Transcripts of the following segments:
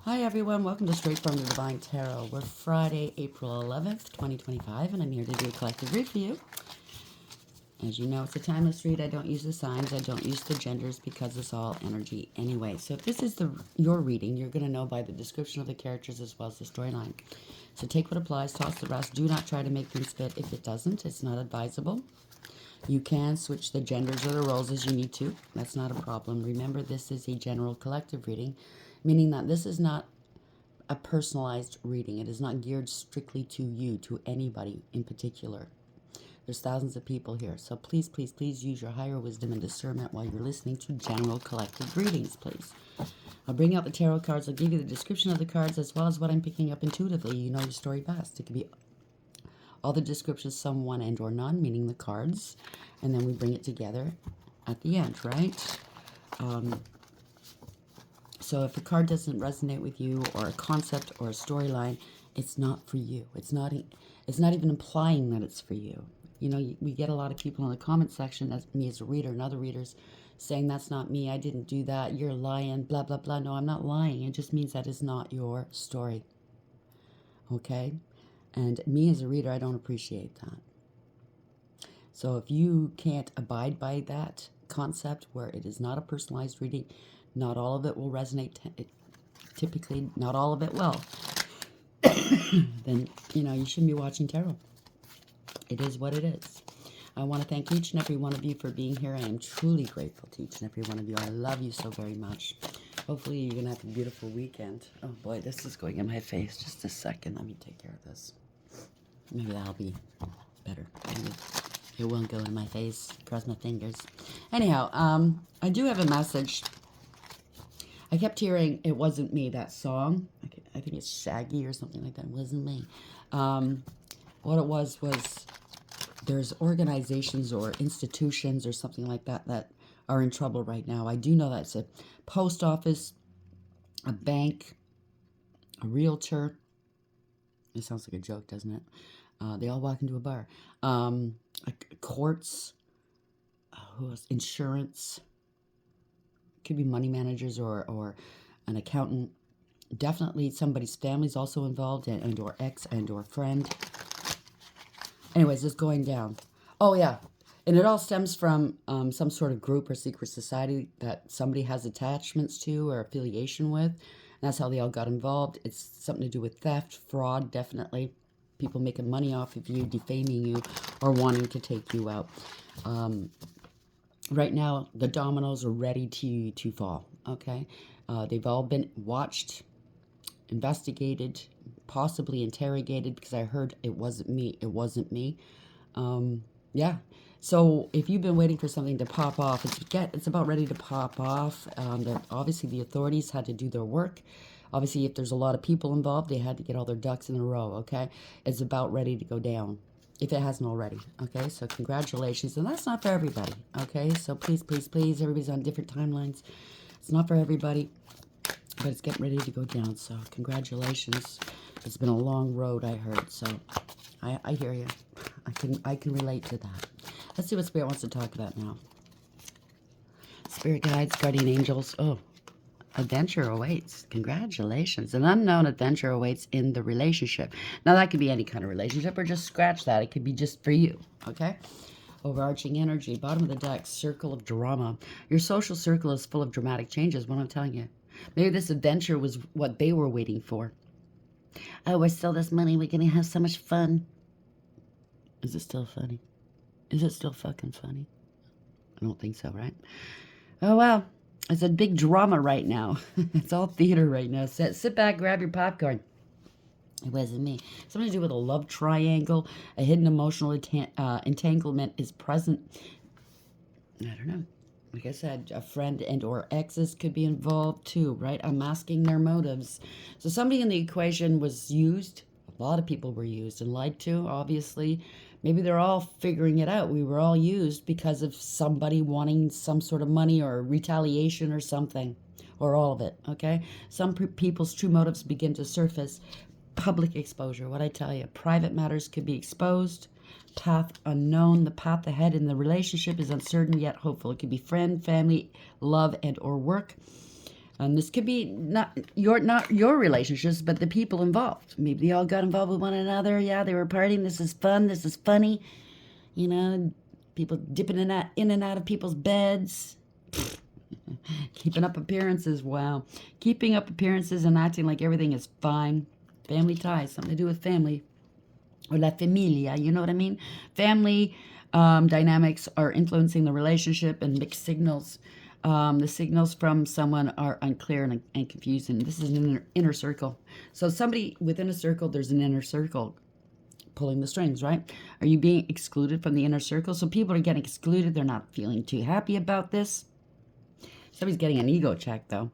Hi everyone, welcome to Straight from the Divine Tarot. We're Friday, April 11th, 2025, and I'm here to do a collective read for you. As you know, it's a timeless read. I don't use the signs, I don't use the genders because it's all energy anyway. So if this is your reading, you're going to know by the description of the characters as well as the storyline. So take what applies, toss the rest. Do not try to make things fit if it doesn't. It's not advisable. You can switch the genders or the roles as you need to. That's not a problem. Remember, this is a general collective reading, meaning that this is not a personalized reading. It is not geared strictly to you, to anybody in particular. There's thousands of people here. So please, please, please use your higher wisdom and discernment while you're listening to general collective readings, please. I'll bring out the tarot cards. I'll give you the description of the cards as well as what I'm picking up intuitively. You know your story best. It could be all the descriptions, some, one, and or none, meaning the cards. And then we bring it together at the end, right? So if a card doesn't resonate with you, or a concept or a storyline, it's not for you. It's not even implying that it's for you. You know, we get a lot of people in the comment section, as me as a reader and other readers, saying that's not me, I didn't do that, you're lying, blah, blah, blah. No, I'm not lying. It just means that is not your story. Okay? And me as a reader, I don't appreciate that. So if you can't abide by that concept where it is not a personalized reading, not all of it will resonate. Typically, not all of it will. Then, you know, you shouldn't be watching tarot. It is what it is. I want to thank each and every one of you for being here. I am truly grateful to each and every one of you. I love you so very much. Hopefully, you're going to have a beautiful weekend. Oh, boy, this is going in my face. Just a second. Let me take care of this. Maybe that'll be better. Maybe it won't go in my face. Cross my fingers. Anyhow, I do have a message. I kept hearing "It Wasn't Me," that song. I think it's Shaggy or something like that. It wasn't me. What it was there's organizations or institutions or something like that that are in trouble right now. I do know that it's a post office, a bank, a realtor. It sounds like a joke, doesn't it? They all walk into a bar. Courts, who else? Insurance. Could be money managers or an accountant. Definitely somebody's family's also involved, and or ex and or friend. Anyways, it's going down. Oh, yeah. And it all stems from some sort of group or secret society that somebody has attachments to or affiliation with. And that's how they all got involved. It's something to do with theft, fraud, definitely. People making money off of you, defaming you, or wanting to take you out. Right now, the dominoes are ready to fall, okay? They've all been watched, investigated, possibly interrogated, because I heard it wasn't me. It wasn't me. Yeah. So if you've been waiting for something to pop off, it's about ready to pop off. Obviously, the authorities had to do their work. Obviously, if there's a lot of people involved, they had to get all their ducks in a row, okay? It's about ready to go down, if it hasn't already, okay? So congratulations. And that's not for everybody, okay? So please, please, please, everybody's on different timelines. It's not for everybody, but it's getting ready to go down. So congratulations. It's been a long road, I heard. So I hear you. I can relate to that. Let's see what Spirit wants to talk about now. Spirit guides, guardian angels. Oh, adventure awaits. Congratulations. An unknown adventure awaits in the relationship. Now, that could be any kind of relationship, or just scratch that. It could be just for you, okay? Overarching energy. Bottom of the deck, circle of drama. Your social circle is full of dramatic changes, what I'm telling you. Maybe this adventure was what they were waiting for. Oh, we're still this money. We're going to have so much fun. Is it still funny? Is it still fucking funny? I don't think so, right? Oh, well. It's a big drama right now. It's all theater right now. Sit back, grab your popcorn. It wasn't me. Something to do with a love triangle. A hidden emotional entanglement is present. I don't know. Like I said, a friend and or exes could be involved too, right? I'm asking their motives. So somebody in the equation was used. A lot of people were used and lied to, obviously. Maybe they're all figuring it out. We were all used because of somebody wanting some sort of money or retaliation or something, or all of it, okay? Some people's true motives begin to surface. Public exposure, what I tell you. Private matters could be exposed. Path unknown. The path ahead in the relationship is uncertain yet hopeful. It could be friend, family, love, and or work. And this could be not your relationships, but the people involved. Maybe they all got involved with one another. Yeah, they were partying. This is fun. This is funny. You know, people dipping in and out of people's beds. Keeping up appearances. Wow. Keeping up appearances and acting like everything is fine. Family ties, something to do with family. Or la familia, you know what I mean? Family dynamics are influencing the relationship and mixed signals. The signals from someone are unclear and confusing. This is an inner circle. So somebody within a circle, there's an inner circle pulling the strings, right? Are you being excluded from the inner circle? So people are getting excluded. They're not feeling too happy about this. Somebody's getting an ego check, though.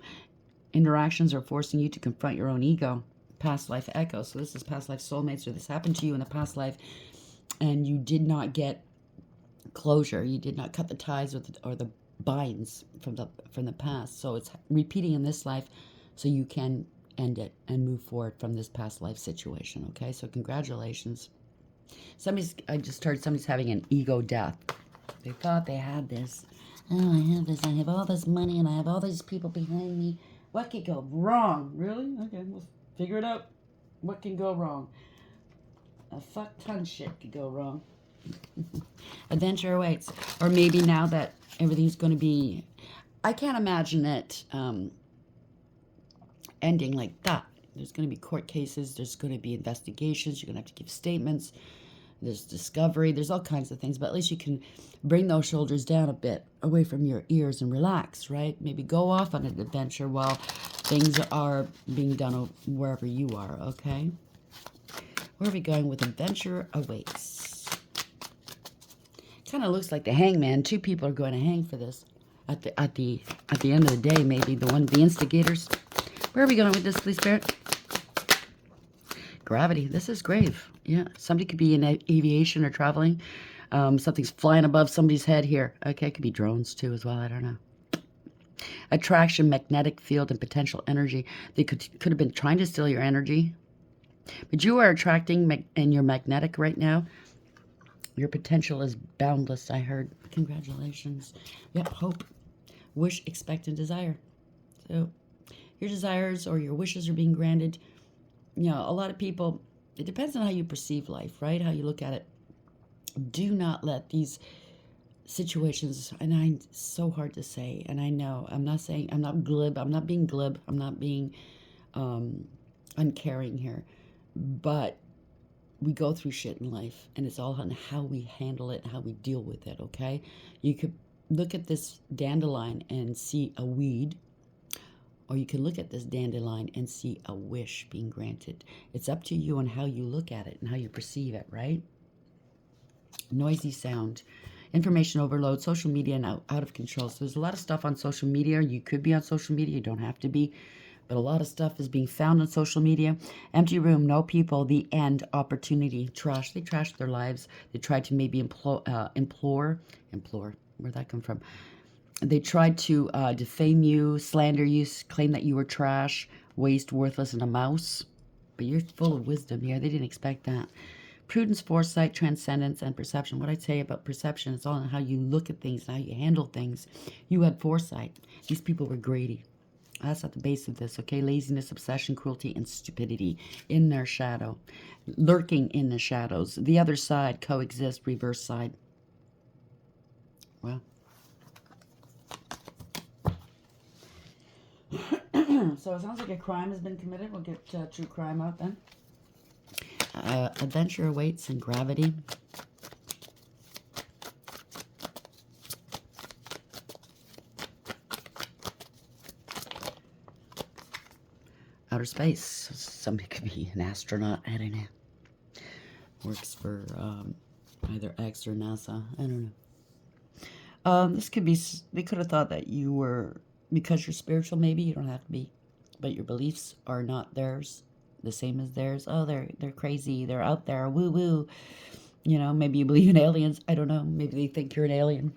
Interactions are forcing you to confront your own ego. Past life echo. So this is past life soulmates, or this happened to you in a past life, and you did not get closure. You did not cut the ties or the binds from the past. So it's repeating in this life, so you can end it and move forward from this past life situation. Okay, so congratulations. I just heard somebody's having an ego death. They thought they had this. Oh, I have this. I have all this money, and I have all these people behind me. What could go wrong? Really? Okay, we'll figure it out. What can go wrong? A fuck ton shit could go wrong. Adventure awaits. Or maybe now that everything's going to be... I can't imagine it ending like that. There's going to be court cases. There's going to be investigations. You're going to have to give statements. There's discovery. There's all kinds of things. But at least you can bring those shoulders down a bit away from your ears and relax, right? Maybe go off on an adventure while things are being done wherever you are, okay? Where are we going with adventure awaits? Kind of looks like the hangman. Two people are going to hang for this. At the end of the day, maybe the instigators. Where are we going with this, please, Spirit? Gravity. This is grave. Yeah, somebody could be in aviation or traveling. Something's flying above somebody's head here. Okay, it could be drones too as well. I don't know. Attraction, magnetic field, and potential energy. They could have been trying to steal your energy, but you are attracting, and you're magnetic right now. Your potential is boundless. I heard. Congratulations. Yep. Hope, wish, expect, and desire. So your desires or your wishes are being granted. You know, a lot of people, it depends on how you perceive life, right? How you look at it. Do not let these situations, and it's so hard to say, and I know, I'm not glib, I'm not being glib, I'm not being uncaring here, but we go through shit in life, and it's all on how we handle it and how we deal with it, okay? You could look at this dandelion and see a weed, or you can look at this dandelion and see a wish being granted. It's up to you on how you look at it and how you perceive it, right? Noisy sound, information overload, social media, and out of control. So there's a lot of stuff on social media. You could be on social media. You don't have to be. But a lot of stuff is being found on social media. Empty room, no people, the end, opportunity, trash. They trashed their lives. They tried to maybe implore, where'd that come from? They tried to defame you, slander you, claim that you were trash, waste, worthless, and a mouse. But you're full of wisdom here. They didn't expect that. Prudence, foresight, transcendence, and perception. What I'd say about perception is all on how you look at things, how you handle things. You had foresight. These people were greedy. That's at the base of this, okay? Laziness, obsession, cruelty, and stupidity in their shadow. Lurking in the shadows. The other side, coexist, reverse side. Well. So it sounds like a crime has been committed. We'll get true crime out then. Adventure awaits in gravity. Outer space. Somebody could be an astronaut. I don't know. Works for either X or NASA. I don't know. This could be. They could have thought that you were, because you're spiritual. Maybe you don't have to be, but your beliefs are not theirs, the same as theirs. Oh, they're crazy. They're out there. Woo woo. You know, maybe you believe in aliens. I don't know. Maybe they think you're an alien.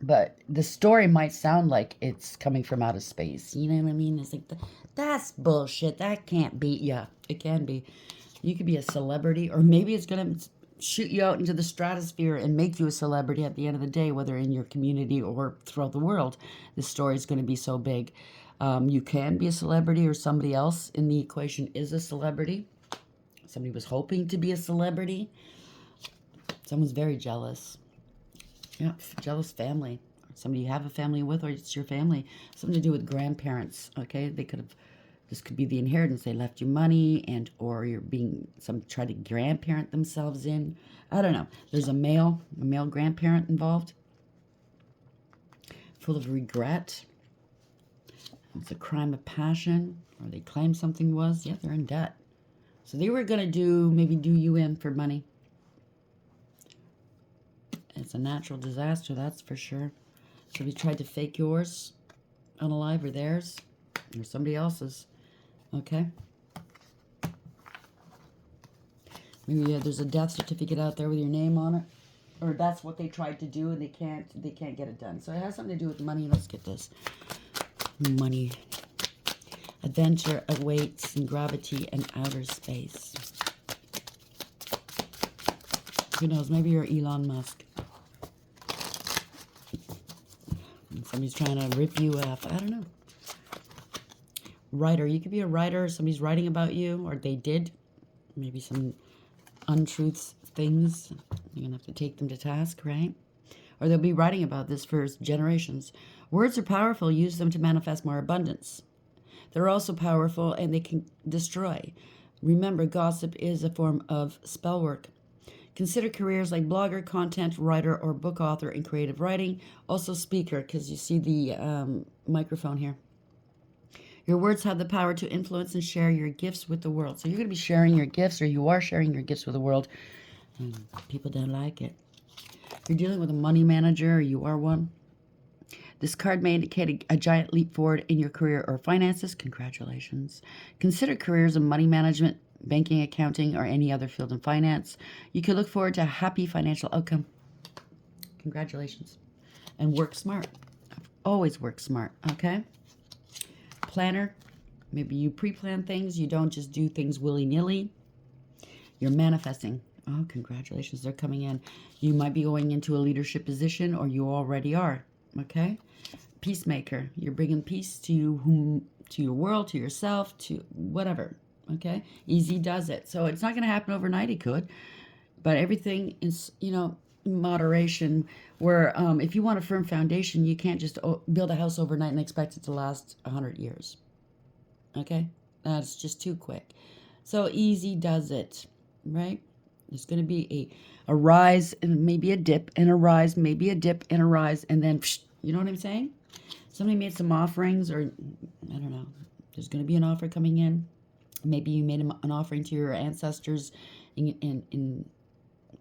But the story might sound like it's coming from outer space. You know what I mean? It's like, that's bullshit. That can't be. Yeah, it can be. You could be a celebrity, or maybe it's going to shoot you out into the stratosphere and make you a celebrity at the end of the day, whether in your community or throughout the world. This story is going to be so big. You can be a celebrity, or somebody else in the equation is a celebrity. Somebody was hoping to be a celebrity. Someone's very jealous. Yeah, jealous family. Somebody you have a family with, or it's your family. Something to do with grandparents, okay? They could have, this could be the inheritance. They left you money, and or you're being, some try to grandparent themselves in. I don't know. There's a male grandparent involved. Full of regret. It's a crime of passion, or they claim something was. Yeah, they're in debt. So they were going to maybe do you in for money. It's a natural disaster, that's for sure. So if you tried to fake yours, unalive, or theirs, or somebody else's, okay? Maybe there's a death certificate out there with your name on it, or that's what they tried to do and they can't get it done. So it has something to do with money. Let's get this. Money. Adventure awaits in gravity and outer space. Who knows? Maybe you're Elon Musk. And somebody's trying to rip you off. I don't know. Writer. You could be a writer. Somebody's writing about you, or they did. Maybe some untruths, things. You're going to have to take them to task, right? Or they'll be writing about this for generations. Words are powerful. Use them to manifest more abundance. They're also powerful, and they can destroy. Remember, gossip is a form of spell work. Consider careers like blogger, content writer, or book author in creative writing. Also speaker, because you see the microphone here. Your words have the power to influence and share your gifts with the world. So you're going to be sharing your gifts, or you are sharing your gifts with the world, and people don't like it. You're dealing with a money manager, or you are one. This card may indicate a giant leap forward in your career or finances. Congratulations. Consider careers in money management, banking, accounting, or any other field in finance. You can look forward to a happy financial outcome. Congratulations. And work smart. Always work smart, okay? Planner. Maybe you pre-plan things. You don't just do things willy-nilly. You're manifesting. Oh, congratulations. They're coming in. You might be going into a leadership position, or you already are, okay? Peacemaker. You're bringing peace to your world, to yourself, to whatever, okay? Easy does it. So it's not going to happen overnight. It could, but everything is, in moderation. Where if you want a firm foundation, you can't just build a house overnight and expect it to last 100 years, okay? That's just too quick. So easy does it, right? There's going to be a rise and maybe a dip, and a rise, maybe a dip and a rise, and then, you know what I'm saying? Somebody made some offerings, or I don't know. There's going to be an offer coming in. Maybe you made an offering to your ancestors in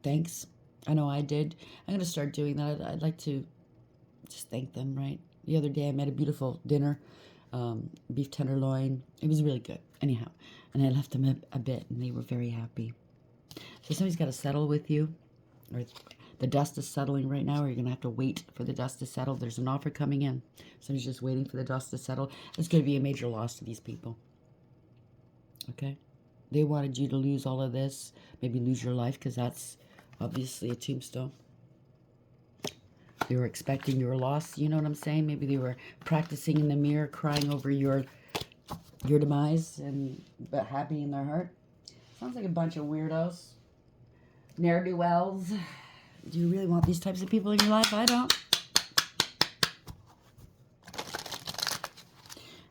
thanks. I know I did. I'm going to start doing that. I'd like to just thank them, right? The other day I made a beautiful dinner, beef tenderloin. It was really good. Anyhow, and I left them a bit, and they were very happy. So somebody's got to settle with you, or the dust is settling right now, or you're going to have to wait for the dust to settle. There's an offer coming in. Somebody's just waiting for the dust to settle. It's going to be a major loss to these people. Okay? They wanted you to lose all of this, maybe lose your life, because that's obviously a tombstone. They were expecting your loss, you know what I'm saying? Maybe they were practicing in the mirror, crying over your demise, but happy in their heart. Sounds like a bunch of weirdos. Ne'er-do-wells. Do you really want these types of people in your life? I don't.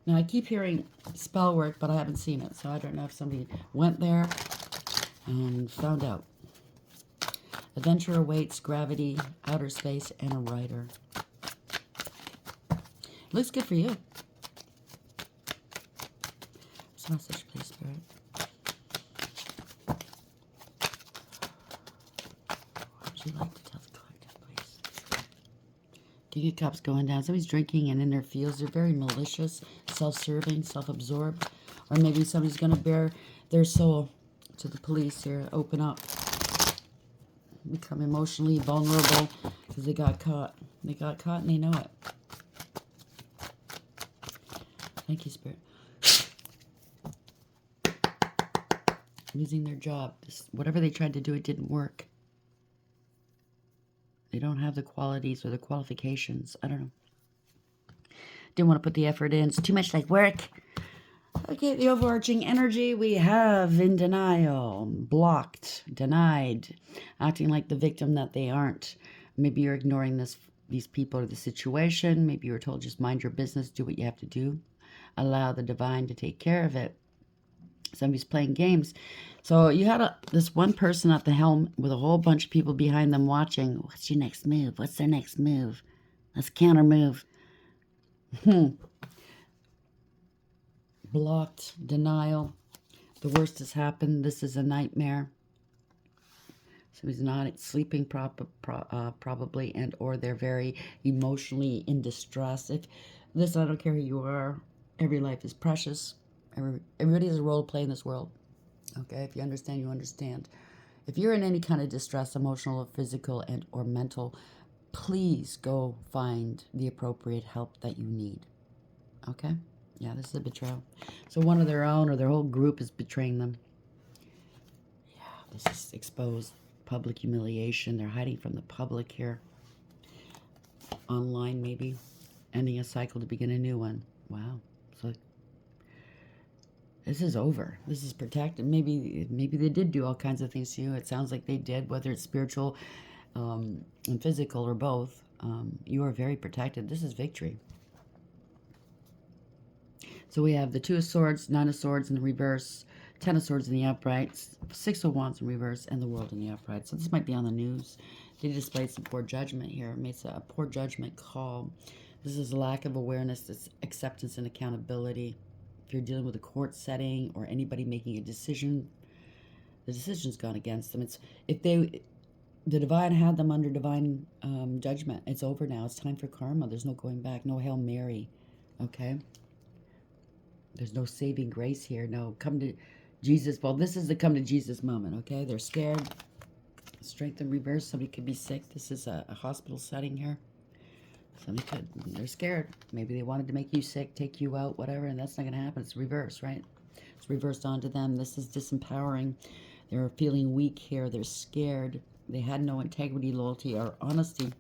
Now, I keep hearing spell work, but I haven't seen it. So I don't know if somebody went there and found out. Adventure awaits, gravity, outer space, and a writer. Looks good for you. What's message, please, Spirit? What would you like to tell the collective, please? King of Cups going down. Somebody's drinking and in their feels. They're very malicious, self-serving, self-absorbed. Or maybe somebody's going to bare their soul to the police here. Open up. Become emotionally vulnerable because they got caught. They got caught and they know it. Thank you, Spirit. Losing their job. Whatever they tried to do, it didn't work. They don't have the qualities or the qualifications. I don't know. Didn't want to put the effort in. It's too much like work. Okay, the overarching energy we have in denial, blocked, denied, acting like the victim that they aren't. Maybe you're ignoring these people or the situation. Maybe you were told just mind your business, do what you have to do. Allow the divine to take care of it. Somebody's playing games. So you had this one person at the helm with a whole bunch of people behind them watching. What's your next move? What's their next move? Let's counter move. Blocked, denial. The worst has happened. This is a nightmare. Somebody's not sleeping probably, and or they're very emotionally in distress. If this, I don't care who you are. Every life is precious. Everybody has a role to play in this world. Okay, if you understand, you understand. If you're in any kind of distress, emotional or physical and or mental, please go find the appropriate help that you need. Okay? Yeah, this is a betrayal. So one of their own or their whole group is betraying them. Yeah, this is exposed public humiliation. They're hiding from the public here. Online, maybe. Ending a cycle to begin a new one. Wow. So this is over. This is protected. Maybe they did do all kinds of things to you. It sounds like they did, whether it's spiritual and physical or both. You are very protected. This is victory. So we have the Two of Swords, Nine of Swords in the reverse, Ten of Swords in the upright, Six of Wands in reverse, and the World in the upright. So this might be on the news. They displayed some poor judgment here. Made a poor judgment call. This is a lack of awareness, this acceptance and accountability. If you're dealing with a court setting or anybody making a decision, the decision's gone against them. The divine had them under divine judgment. It's over now. It's time for karma. There's no going back. No Hail Mary. Okay? There's no saving grace here. No, come to Jesus. Well, this is the come to Jesus moment, okay? They're scared. Strength in reverse. Somebody could be sick. This is a hospital setting here. They're scared. Maybe they wanted to make you sick, take you out, whatever, and that's not going to happen. It's reverse, right? It's reversed onto them. This is disempowering. They're feeling weak here. They're scared. They had no integrity, loyalty, or honesty.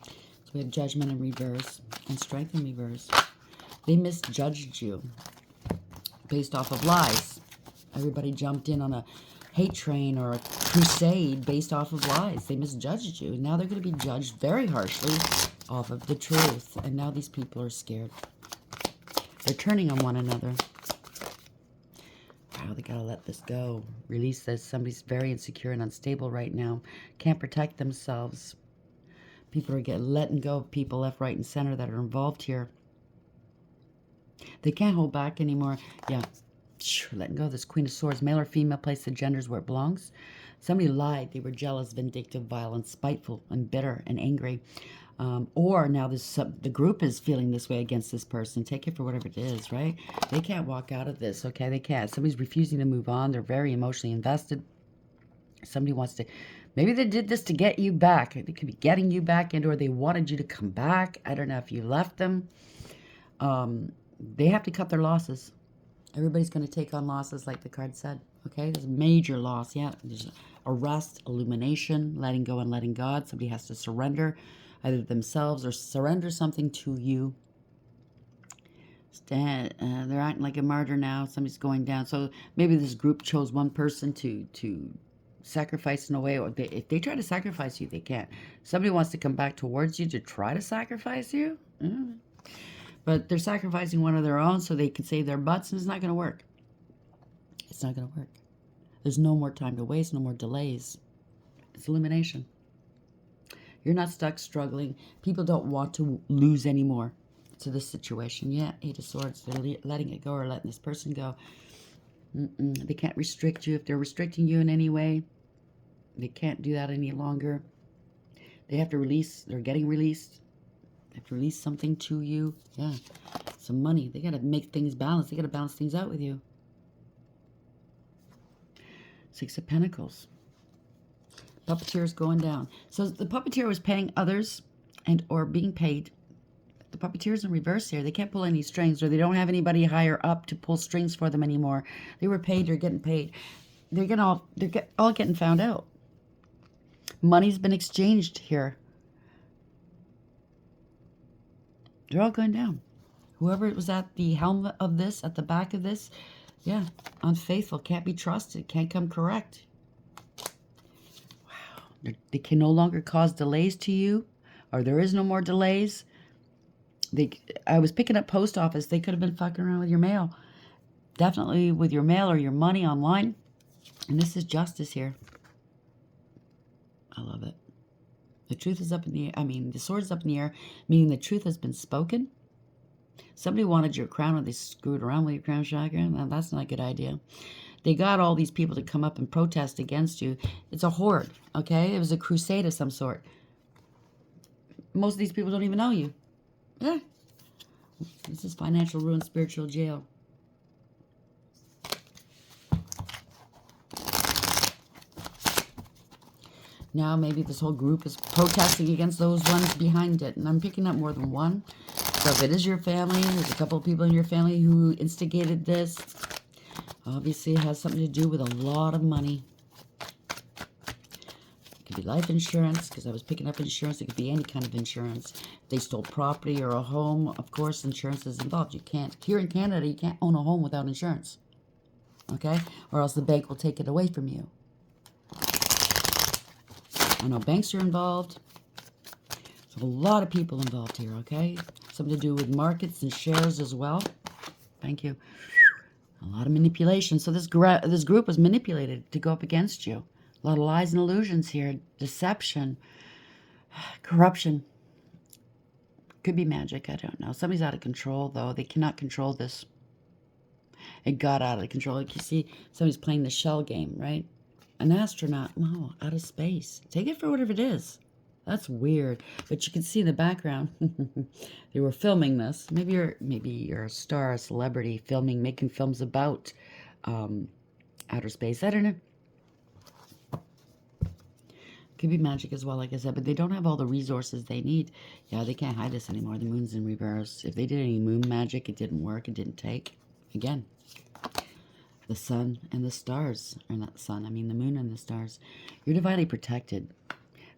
So we have judgment in reverse and strength in reverse. They misjudged you based off of lies. Everybody jumped in on a hate train or a crusade based off of lies. They misjudged you. Now they're going to be judged very harshly off of the truth. And now these people are scared. They're turning on one another. Wow, they got to let this go. Release this. Somebody's very insecure and unstable right now. Can't protect themselves. People are letting go of people left, right, and center that are involved here. They can't hold back anymore. Yeah. Letting go of this Queen of Swords. Male or female, place the genders where it belongs. Somebody lied. They were jealous, vindictive, violent, spiteful, and bitter, and angry. Or now the group is feeling this way against this person. Take it for whatever it is, right? They can't walk out of this, okay? They can't. Somebody's refusing to move on. They're very emotionally invested. Somebody wants to... Maybe they did this to get you back. They could be getting you back in, or they wanted you to come back. I don't know if you left them. They have to cut their losses. Everybody's going to take on losses like the card said. Okay, there's a major loss. Yeah, there's arrest, illumination, letting go and letting God. Somebody has to surrender either themselves or surrender something to you. They're acting like a martyr now. Somebody's going down. So maybe this group chose one person to sacrifice in a way. Or if they try to sacrifice you, they can't. Somebody wants to come back towards you to try to sacrifice you. But they're sacrificing one of their own so they can save their butts, and it's not going to work. It's not going to work. There's no more time to waste, no more delays. It's elimination. You're not stuck struggling. People don't want to lose anymore to this situation. Yeah, Eight of Swords. They're letting it go or letting this person go. They can't restrict you. If they're restricting you in any way, they can't do that any longer. They have to release. They're getting released. They have to release something to you. Yeah, some money. They got to make things balance. They got to balance things out with you. Six of Pentacles. Puppeteer's going down. So the puppeteer was paying others and or being paid. The puppeteer's in reverse here. They can't pull any strings, or they don't have anybody higher up to pull strings for them anymore. They were paid. They're getting paid. They're all getting found out. Money's been exchanged here. They're all going down. Whoever was at the helm of this, at the back of this, yeah, unfaithful, can't be trusted, can't come correct. Wow. They can no longer cause delays to you, or there is no more delays. I was picking up post office. They could have been fucking around with your mail. Definitely with your mail or your money online. And this is justice here. I love it. The truth is up in the air. I mean, the sword is up in the air, meaning the truth has been spoken. Somebody wanted your crown and they screwed around with your crown chakra. Now, that's not a good idea. They got all these people to come up and protest against you. It's a horde, okay? It was a crusade of some sort. Most of these people don't even know you. Yeah. This is financial ruin, spiritual jail. Now maybe this whole group is protesting against those ones behind it. And I'm picking up more than one. So if it is your family, there's a couple of people in your family who instigated this. Obviously it has something to do with a lot of money. It could be life insurance, because I was picking up insurance. It could be any kind of insurance. If they stole property or a home, of course insurance is involved. You can't, here in Canada, you can't own a home without insurance. Okay? Or else the bank will take it away from you. I know banks are involved. So a lot of people involved here, okay? Something to do with markets and shares as well. Thank you. A lot of manipulation. So this group was manipulated to go up against you. A lot of lies and illusions here. Deception. Corruption. Could be magic. I don't know. Somebody's out of control, though. They cannot control this. It got out of control. Like you see, somebody's playing the shell game, right? An astronaut. Wow, out of space. Take it for whatever it is. That's weird. But you can see in the background, they were filming this. Maybe you're a star, a celebrity, making films about outer space. I don't know. Could be magic as well, like I said, but they don't have all the resources they need. Yeah, they can't hide this anymore. The moon's in reverse. If they did any moon magic, it didn't work. It didn't take. Again, the sun and the stars, or not the sun, I mean the moon and the stars. You're divinely protected.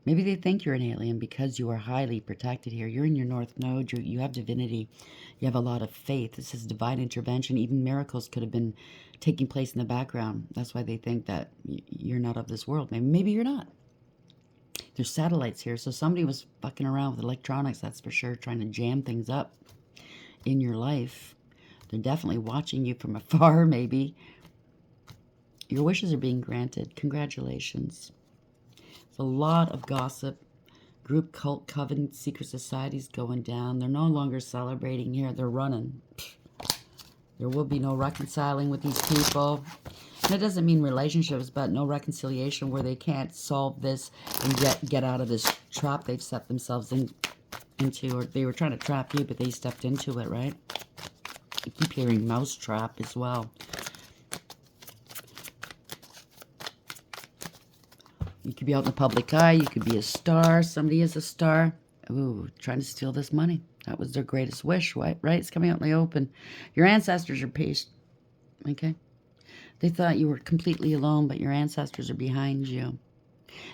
Maybe they think you're an alien because you are highly protected here. You're in your north node. You have divinity. You have a lot of faith. This is divine intervention. Even miracles could have been taking place in the background. That's why they think that you're not of this world. Maybe you're not. There's satellites here. So somebody was fucking around with electronics, that's for sure, trying to jam things up in your life. They're definitely watching you from afar, maybe. Your wishes are being granted. Congratulations. A lot of gossip, group cult, coven, secret societies going down. They're no longer celebrating here. They're running. There will be no reconciling with these people. And it doesn't mean relationships, but no reconciliation where they can't solve this and get out of this trap they've set themselves into. Or they were trying to trap you, but they stepped into it, right? I keep hearing mouse trap as well. You could be out in the public eye. You could be a star. Somebody is a star. Ooh, trying to steal this money. That was their greatest wish, right? It's coming out in the open. Your ancestors are pissed. Okay? They thought you were completely alone, but your ancestors are behind you.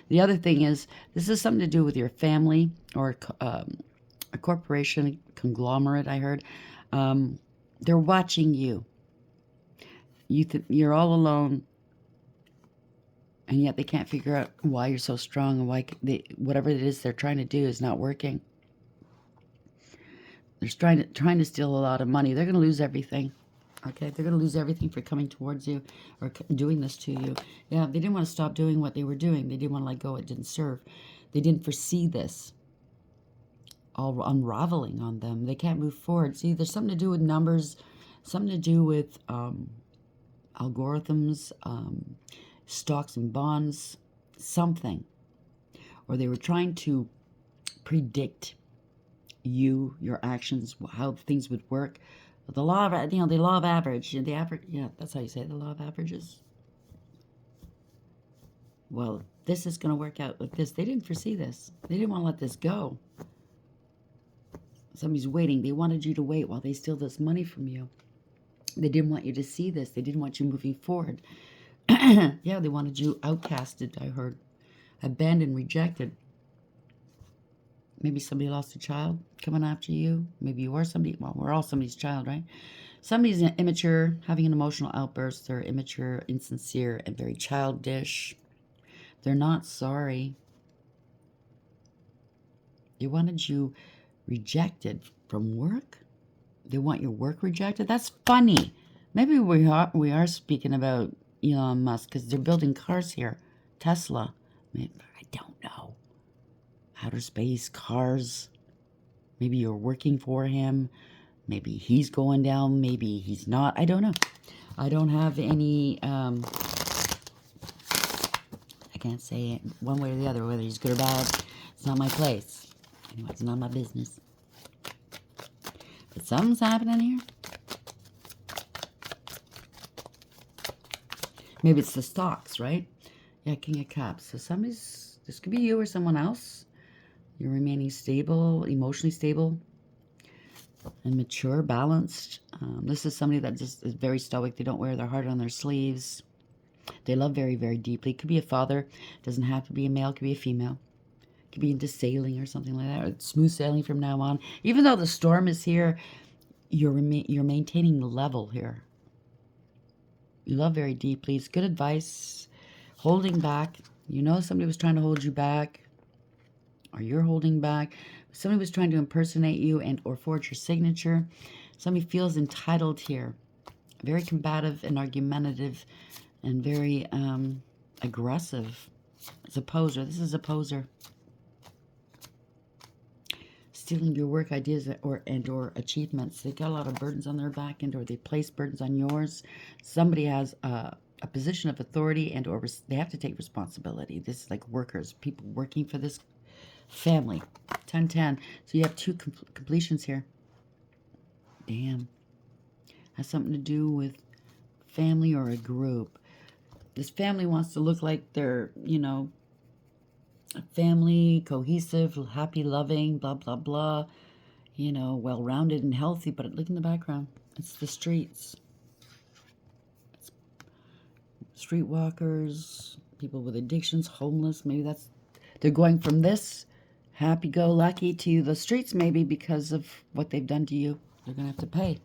The other thing is, this is something to do with your family or a corporation, a conglomerate, I heard. They're watching you. You're all alone. And yet they can't figure out why you're so strong and why whatever it is they're trying to do is not working. They're trying to steal a lot of money. They're going to lose everything. Okay, they're going to lose everything for coming towards you or doing this to you. Yeah, they didn't want to stop doing what they were doing. They didn't want to let go. It didn't serve. They didn't foresee this all unraveling on them. They can't move forward. See, there's something to do with numbers, something to do with algorithms, stocks and bonds, something. Or they were trying to predict your actions, how things would work. The law of, the law of average, the average, yeah, that's how you say it, the law of averages. Well, this is going to work out like this. They didn't foresee this. They didn't want to let this go. Somebody's waiting. They wanted you to wait while they steal this money from you. They didn't want you to see this. They didn't want you moving forward. Yeah, they wanted you outcasted, I heard. Abandoned, rejected. Maybe somebody lost a child coming after you. Maybe you are somebody. Well, we're all somebody's child, right? Somebody's immature, having an emotional outburst. They're immature, insincere, and very childish. They're not sorry. They wanted you rejected from work. They want your work rejected. That's funny. Maybe we are speaking about Elon Musk because they're building cars here. Tesla. I don't know. Outer space, cars. Maybe you're working for him. Maybe he's going down. Maybe he's not. I don't know. I don't have any... I can't say it one way or the other, whether he's good or bad. It's not my place. Anyway, it's not my business. But something's happening here. Maybe it's the stocks, right? Yeah, King of Cups. So this could be you or someone else. You're remaining stable, emotionally stable, and mature, balanced. This is somebody that just is very stoic. They don't wear their heart on their sleeves. They love very, very deeply. It could be a father. Doesn't have to be a male. It could be a female. It could be into sailing or something like that. Or smooth sailing from now on. Even though the storm is here, you're maintaining the level here. You love very deeply. It's good advice. Holding back. You know somebody was trying to hold you back. Or you're holding back. Somebody was trying to impersonate you and or forge your signature. Somebody feels entitled here. Very combative and argumentative and very aggressive. It's a poser. This is a poser. Stealing your work ideas or achievements. They got a lot of burdens on their back and or they place burdens on yours. Somebody has a position of authority and or they have to take responsibility. This is like workers, people working for this family. 10-10. So you have two completions here. Damn. Has something to do with family or a group. This family wants to look like they're, a family, cohesive, happy, loving, blah, blah, blah. Well-rounded and healthy. But look in the background. It's the streets. It's streetwalkers, people with addictions, homeless. Maybe they're going from this happy-go-lucky to the streets maybe because of what they've done to you. They're going to have to pay.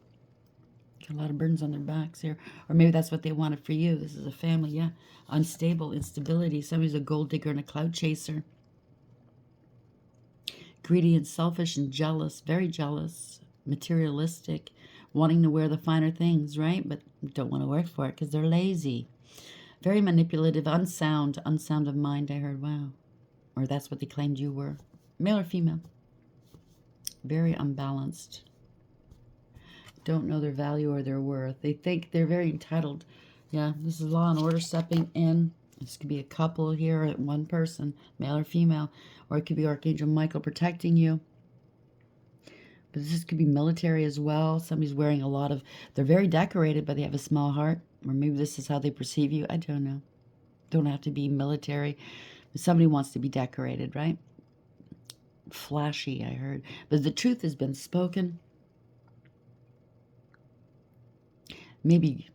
Got a lot of burdens on their backs here. Or maybe that's what they wanted for you. This is a family, yeah. Unstable, instability. Somebody's a gold digger and a cloud chaser. Greedy and selfish and jealous. Very jealous. Materialistic. Wanting to wear the finer things, right? But don't want to work for it because they're lazy. Very manipulative, unsound of mind, I heard. Wow. Or that's what they claimed you were. Male or female. Very unbalanced. Don't know their value or their worth. They think they're very entitled. Yeah, this is law and order stepping in. This could be a couple here, one person, male or female. Or it could be Archangel Michael protecting you. But this could be military as well. Somebody's wearing a lot of... They're very decorated, but they have a small heart. Or maybe this is how they perceive you. I don't know. Don't have to be military. But somebody wants to be decorated, right? Flashy, I heard. But the truth has been spoken. Maybe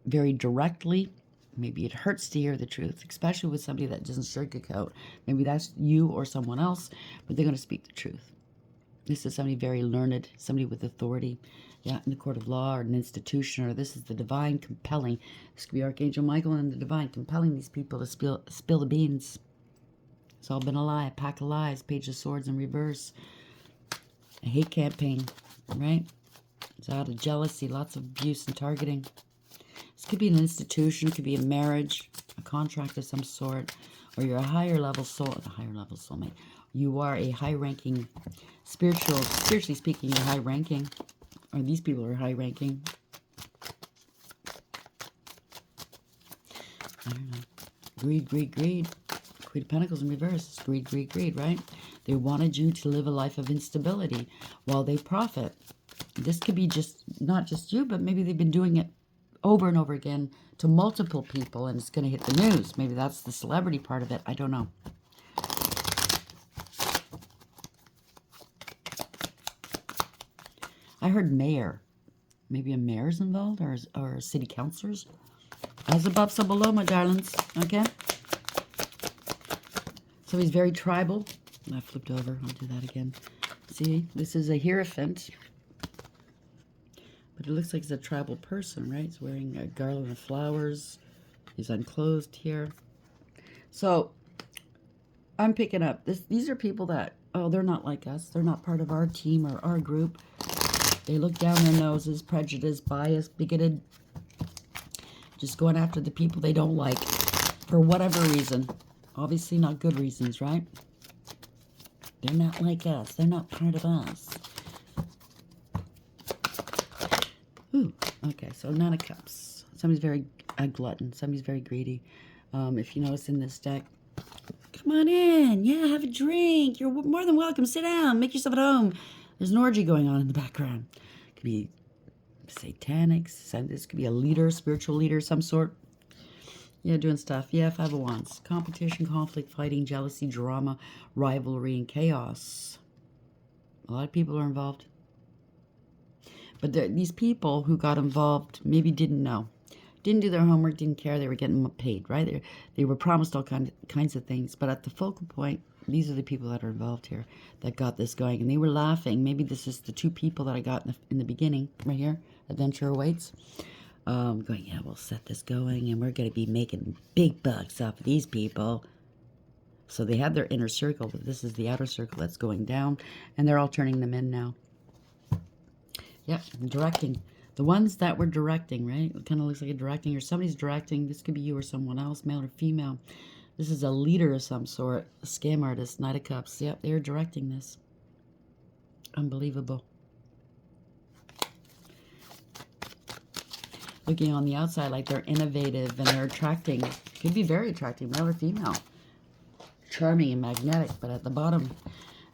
very directly. Maybe it hurts to hear the truth, especially with somebody that doesn't sugarcoat. Maybe that's you or someone else, but they're going to speak the truth. This is somebody very learned, somebody with authority, yeah, in the court of law or an institution, or this is the divine compelling. This could be Archangel Michael and the divine compelling these people to spill the beans. It's all been a lie, a pack of lies, Page of Swords in reverse. A hate campaign, right? It's out of jealousy, lots of abuse and targeting. This could be an institution, it could be a marriage, a contract of some sort, or you're a higher level soulmate. You are a high-ranking, spiritually speaking, you're high-ranking, or these people are high-ranking. I don't know. Greed, greed, greed. Queen of Pentacles in reverse. Greed, greed, greed, right? They wanted you to live a life of instability while they profit. This could be not just you, but maybe they've been doing it over and over again to multiple people, and it's going to hit the news. Maybe that's the celebrity part of it. I don't know. I heard mayor. Maybe a mayor's involved, or city councilors. As above, so below, my darlings. Okay? So he's very tribal. I flipped over. I'll do that again. See, this is a Hierophant. But it looks like it's a tribal person, right? He's wearing a garland of flowers. He's unclothed here. So, I'm picking up this. These are people that, oh, they're not like us. They're not part of our team or our group. They look down their noses, prejudiced, biased, bigoted. Just going after the people they don't like for whatever reason. Obviously not good reasons, right? They're not like us. They're not part of us. Ooh, okay, so Nine of Cups. Somebody's very a glutton. Somebody's very greedy. If you notice in this deck, come on in. Yeah, have a drink. You're more than welcome. Sit down. Make yourself at home. There's an orgy going on in the background. Could be satanic. This could be a leader, spiritual leader of some sort. Yeah, doing stuff. Yeah, Five of Wands. Competition, conflict, fighting, jealousy, drama, rivalry, and chaos. A lot of people are involved. But these people who got involved maybe didn't know. Didn't do their homework, didn't care. They were getting paid, right? They were promised all kinds of things. But at the focal point, these are the people that are involved here that got this going. And they were laughing. Maybe this is the two people that I got in the beginning, right here. Adventure awaits. Going, yeah, we'll set this going, and we're going to be making big bucks off of these people. So they had their inner circle, but this is the outer circle that's going down, and they're all turning them in now. Yep, directing. The ones that were directing, right? It kind of looks like a directing, or somebody's directing. This could be you or someone else, male or female. This is a leader of some sort, a scam artist, Knight of Cups. Yep, they're directing this. Unbelievable. Looking on the outside like they're innovative and they're attracting. Could be very attractive, male or female. Charming and magnetic, but at the bottom,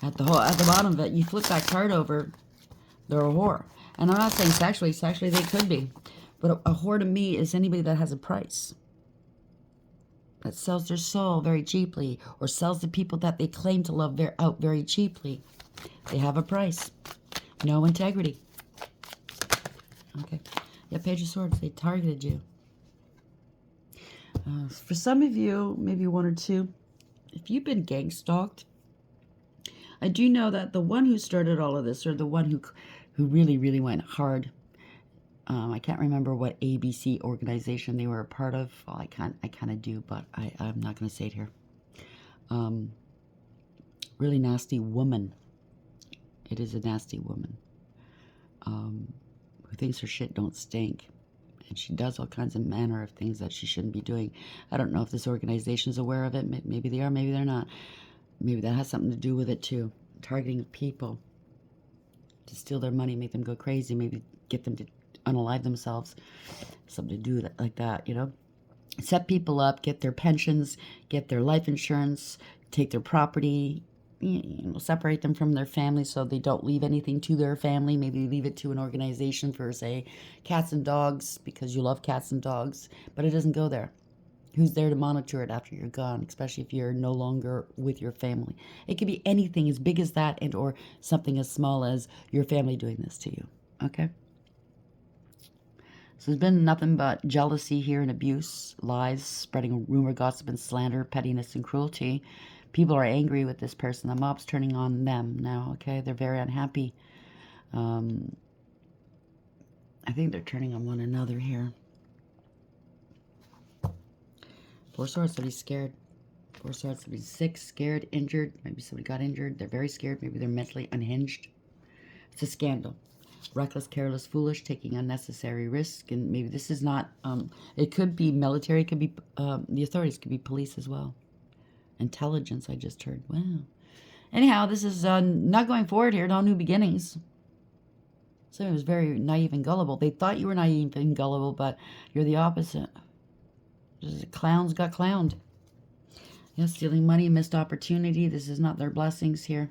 at the bottom of it, you flip that card over, they're a whore. And I'm not saying sexually they could be. But a whore to me is anybody that has a price. That sells their soul very cheaply, or sells the people that they claim to love out very cheaply. They have a price. No integrity. Okay. Yeah, Page of Swords, they targeted you. For some of you, maybe one or two, if you've been gang stalked, I do know that the one who started all of this, or the one who really, really went hard, I can't remember what ABC organization they were a part of. Well, I kind of do, but I'm not going to say it here. Really nasty woman. It is a nasty woman. Who thinks her shit don't stink. And she does all kinds of manner of things that she shouldn't be doing. I don't know if this organization is aware of it. Maybe they are, maybe they're not. Maybe that has something to do with it too. Targeting people to steal their money, make them go crazy, maybe get them to unalive themselves. Something to do that, like that, you know. Set people up, get their pensions, get their life insurance, take their property, separate them from their family so they don't leave anything to their family. Maybe leave it to an organization for, say, cats and dogs because you love cats and dogs, but it doesn't go there. Who's there to monitor it after you're gone, especially if you're no longer with your family? It could be anything as big as that and or something as small as your family doing this to you, okay? So there's been nothing but jealousy here and abuse, lies, spreading rumor, gossip, and slander, pettiness, and cruelty. People are angry with this person. The mob's turning on them now, okay? They're very unhappy. I think they're turning on one another here. Four Swords, somebody's scared. Four Swords, somebody's sick, scared, injured. Maybe somebody got injured. They're very scared. Maybe they're mentally unhinged. It's a scandal. Reckless, careless, foolish, taking unnecessary risk. And maybe this is not, it could be military. It could be, the authorities could be police as well. Intelligence, I just heard. Wow. Anyhow, this is not going forward here. No new beginnings. Somebody was very naive and gullible. They thought you were naive and gullible, but you're the opposite. Just clowns got clowned. Yeah, stealing money, missed opportunity. This is not their blessings here.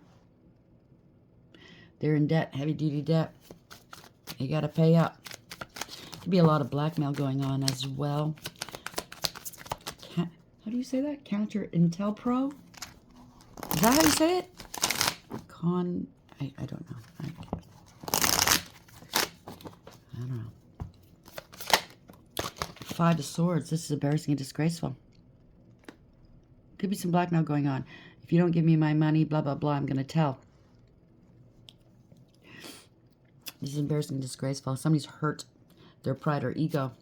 They're in debt, heavy-duty debt. They got to pay up. Could be a lot of blackmail going on as well. How do you say that? Counter Intel Pro? Is that how you say it? I don't know. I don't know. Five of Swords. This is embarrassing and disgraceful. Could be some blackmail going on. If you don't give me my money, blah, blah, blah, I'm going to tell. This is embarrassing, disgraceful. Somebody's hurt their pride or ego.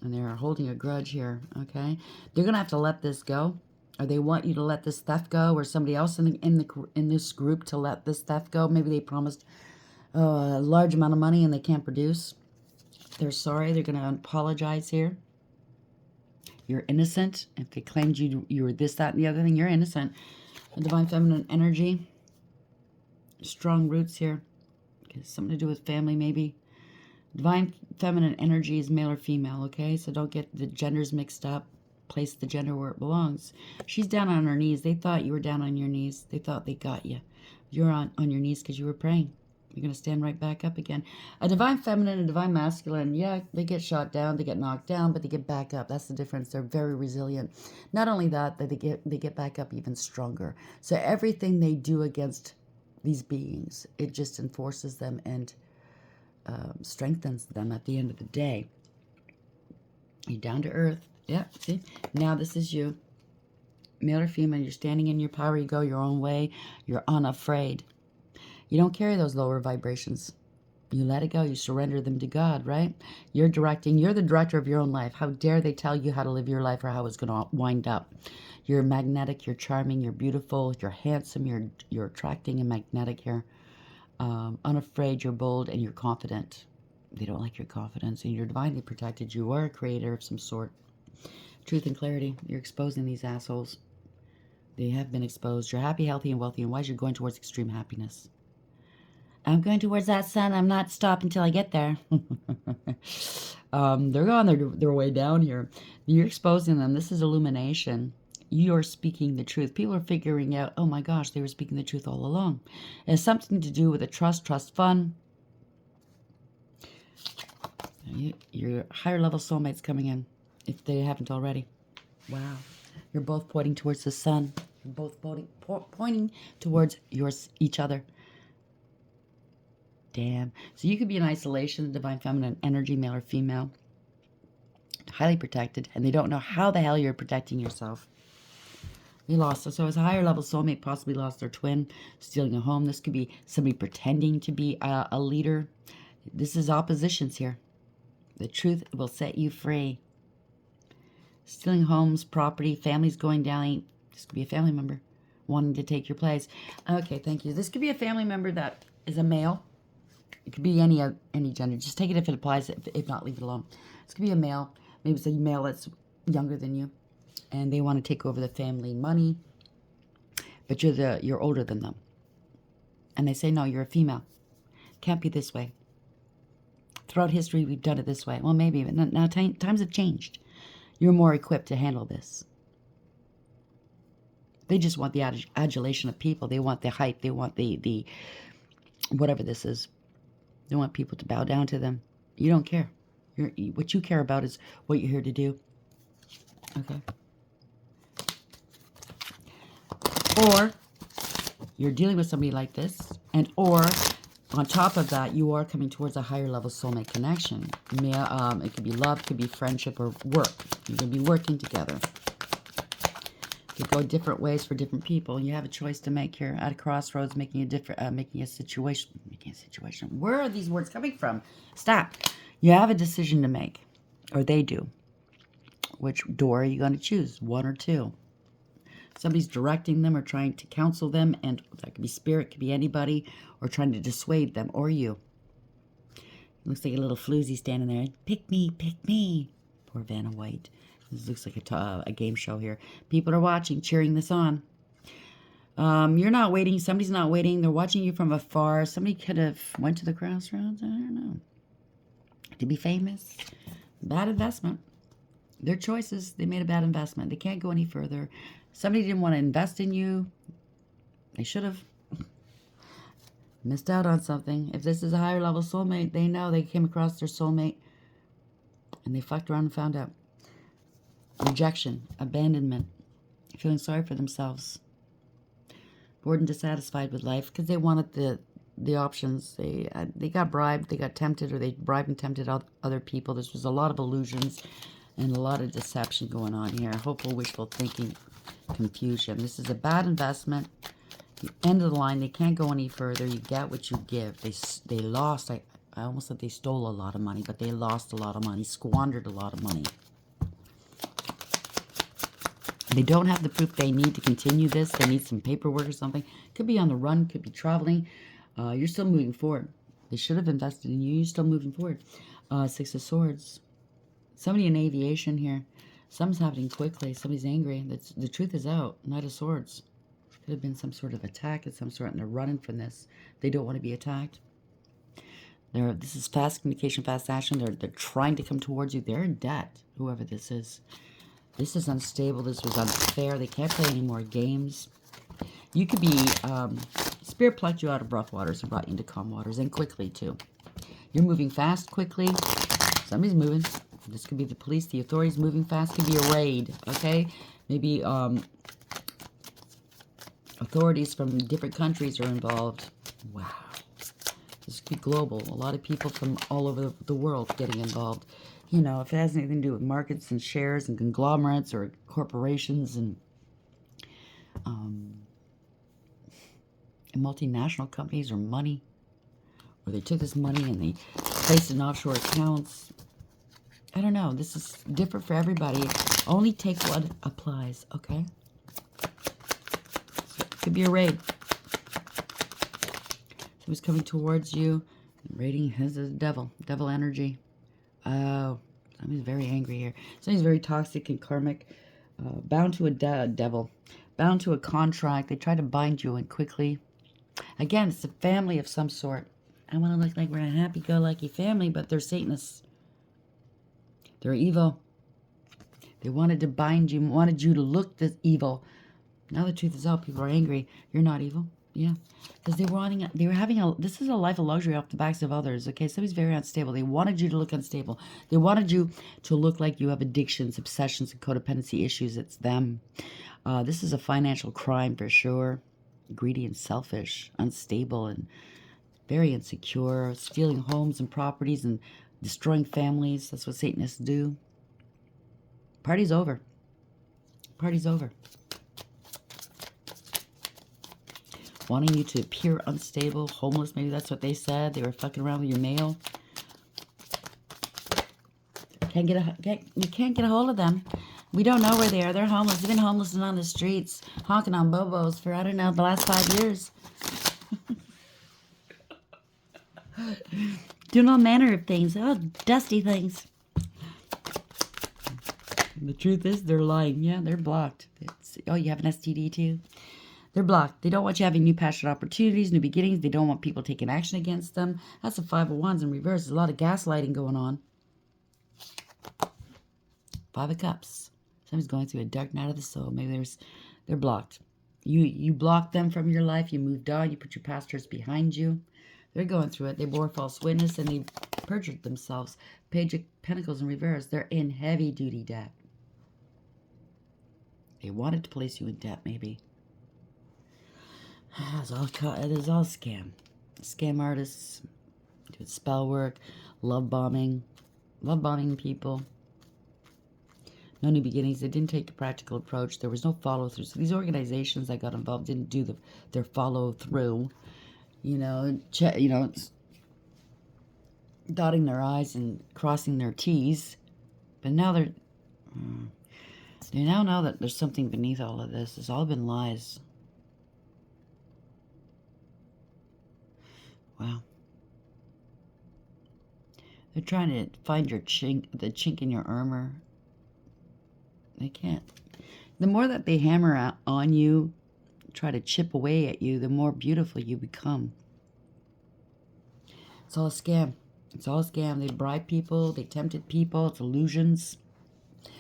And they're holding a grudge here, okay? They're going to have to let this go. Or they want you to let this theft go, or somebody else in this group to let this theft go. Maybe they promised a large amount of money and they can't produce. They're sorry. They're going to apologize here. You're innocent. If they claimed you were this, that, and the other thing, you're innocent. A divine feminine energy. Strong roots here. Something to do with family, maybe. Divine feminine energy is male or female, okay? So don't get the genders mixed up. Place the gender where it belongs. She's down on her knees. They thought you were down on your knees. They thought they got you. You're on your knees because you were praying. You're going to stand right back up again. A divine feminine and divine masculine, yeah, they get shot down, they get knocked down, but they get back up. That's the difference. They're very resilient. Not only that, they get back up even stronger. So everything they do against these beings, it just enforces them and strengthens them at the end of the day. You're down to earth. Yeah, see? Now this is you. Male or female, you're standing in your power. You go your own way. You're unafraid. You don't carry those lower vibrations. You let it go. You surrender them to God, right? You're directing. You're the director of your own life. How dare they tell you how to live your life or how it's going to wind up? You're magnetic. You're charming. You're beautiful. You're handsome. You're attracting and magnetic here. Unafraid. You're bold and you're confident. They don't like your confidence, and you're divinely protected. You are a creator of some sort. Truth and clarity. You're exposing these assholes. They have been exposed. You're happy, healthy, and wealthy and wise. You're going towards extreme happiness. I'm going towards that sun. I'm not stopping until I get there. They're on their way down here. You're exposing them. This is illumination. You're speaking the truth. People are figuring out, oh my gosh, they were speaking the truth all along. It has something to do with a trust fund. Your higher level soulmates coming in, if they haven't already. Wow. You're both pointing towards the sun. You're both pointing towards each other. Damn. So you could be in isolation, the divine feminine energy, male or female. Highly protected. And they don't know how the hell you're protecting yourself. You lost it. So as a higher level soulmate possibly lost their twin, stealing a home. This could be somebody pretending to be a leader. This is oppositions here. The truth will set you free. Stealing homes, property, families going down. This could be a family member wanting to take your place. Okay, thank you. This could be a family member that is a male. It could be any gender. Just take it if it applies. If not, leave it alone. This could be a male. Maybe it's a male that's younger than you, and they want to take over the family money. But you're older than them, and they say no. You're a female. Can't be this way. Throughout history, we've done it this way. Well, maybe, but now times have changed. You're more equipped to handle this. They just want the adulation of people. They want the hype. They want the whatever this is. They want people to bow down to them. You don't care. What you care about is what you're here to do. Okay. Or you're dealing with somebody like this, or on top of that, you are coming towards a higher level soulmate connection. It could be love, could be friendship, or work. You're going to be working together. You go different ways for different people. You have a choice to make here at a crossroads, making a situation. Where are these words coming from? Stop. You have a decision to make, or they do. Which door are you going to choose? One or two? Somebody's directing them or trying to counsel them, and that could be spirit, could be anybody, or trying to dissuade them, or you. Looks like a little floozy standing there. Pick me, pick me. Poor Vanna White. This looks like a game show here. People are watching, cheering this on. You're not waiting. Somebody's not waiting. They're watching you from afar. Somebody could have went to the crossroads. I don't know. To be famous. Bad investment. Their choices. They made a bad investment. They can't go any further. Somebody didn't want to invest in you. They should have. Missed out on something. If this is a higher level soulmate, they know they came across their soulmate. And they fucked around and found out. Rejection, abandonment, feeling sorry for themselves, bored and dissatisfied with life because they wanted the options. They got bribed, they got tempted, or they bribed and tempted other people. This was a lot of illusions and a lot of deception going on here. Hopeful, wishful thinking. Confusion. This is a bad investment. The end of the line. They can't go any further. You get what you give. They lost. I almost said they stole a lot of money, but they lost a lot of money, squandered a lot of money. They don't have the proof they need to continue this. They need some paperwork or something. Could be on the run, could be traveling. You're still moving forward. They should have invested in you. You're still moving forward. Six of Swords. Somebody in aviation here. Something's happening quickly. Somebody's angry. The truth is out. Knight of Swords. Could have been some sort of attack of some sort, and they're running from this. They don't want to be attacked. This is fast communication, fast action. They're trying to come towards you. They're in debt, whoever this is. This is unstable. This was unfair. They can't play any more games. You could be... Spirit plucked you out of rough waters and brought you into calm waters, and quickly, too. You're moving fast, quickly. Somebody's moving. This could be the police, the authorities moving fast. Could be a raid, okay? Maybe authorities from different countries are involved. Wow. This could be global. A lot of people from all over the world getting involved. You know, if it has anything to do with markets and shares and conglomerates or corporations and multinational companies or money, or they took this money and they placed it in offshore accounts. I don't know. This is different for everybody. Only take what applies, okay? So it could be a raid. Someone's coming towards you. Raiding has a devil energy. Oh, somebody's very angry here. Somebody's very toxic and karmic. Bound to a devil. Bound to a contract. They try to bind you in quickly. Again, it's a family of some sort. I want to look like we're a happy-go-lucky family, but they're Satanists. They're evil. They wanted to bind you, wanted you to look this evil. Now the truth is out. People are angry. You're not evil. Yeah. Because they were having this is a life of luxury off the backs of others. Okay. Somebody's very unstable. They wanted you to look unstable. They wanted you to look like you have addictions, obsessions, and codependency issues. It's them. This is a financial crime for sure. Greedy and selfish, unstable and very insecure, stealing homes and properties and destroying families. That's what Satanists do. Party's over. Party's over. Wanting you to appear unstable, homeless. Maybe that's what they said. They were fucking around with your mail. You can't get a hold of them. We don't know where they are. They're homeless. They've been homeless and on the streets, honking on bobos for, I don't know, the last 5 years. Doing all manner of things. Oh, dusty things. The truth is, they're lying. Yeah, they're blocked. Oh, you have an STD too? They're blocked. They don't want you having new passionate opportunities, new beginnings. They don't want people taking action against them. That's the Five of Wands in reverse. There's a lot of gaslighting going on. Five of Cups. Somebody's going through a dark night of the soul. Maybe they're blocked. You blocked them from your life. You moved on. You put your past hurts behind you. They're going through it. They bore false witness and they perjured themselves. Page of Pentacles in reverse. They're in heavy-duty debt. They wanted to place you in debt, maybe. It is all scam. Scam artists, doing spell work, love bombing people. No new beginnings. They didn't take a practical approach. There was no follow through. So these organizations that got involved didn't do their follow through. It's dotting their I's and crossing their T's. But now they now know that there's something beneath all of this. It's all been lies. Wow. They're trying to find the chink in your armor. They can't. The more that they hammer on you, try to chip away at you, the more beautiful you become. It's all a scam. It's all a scam. They bribe people. They tempted people. It's illusions.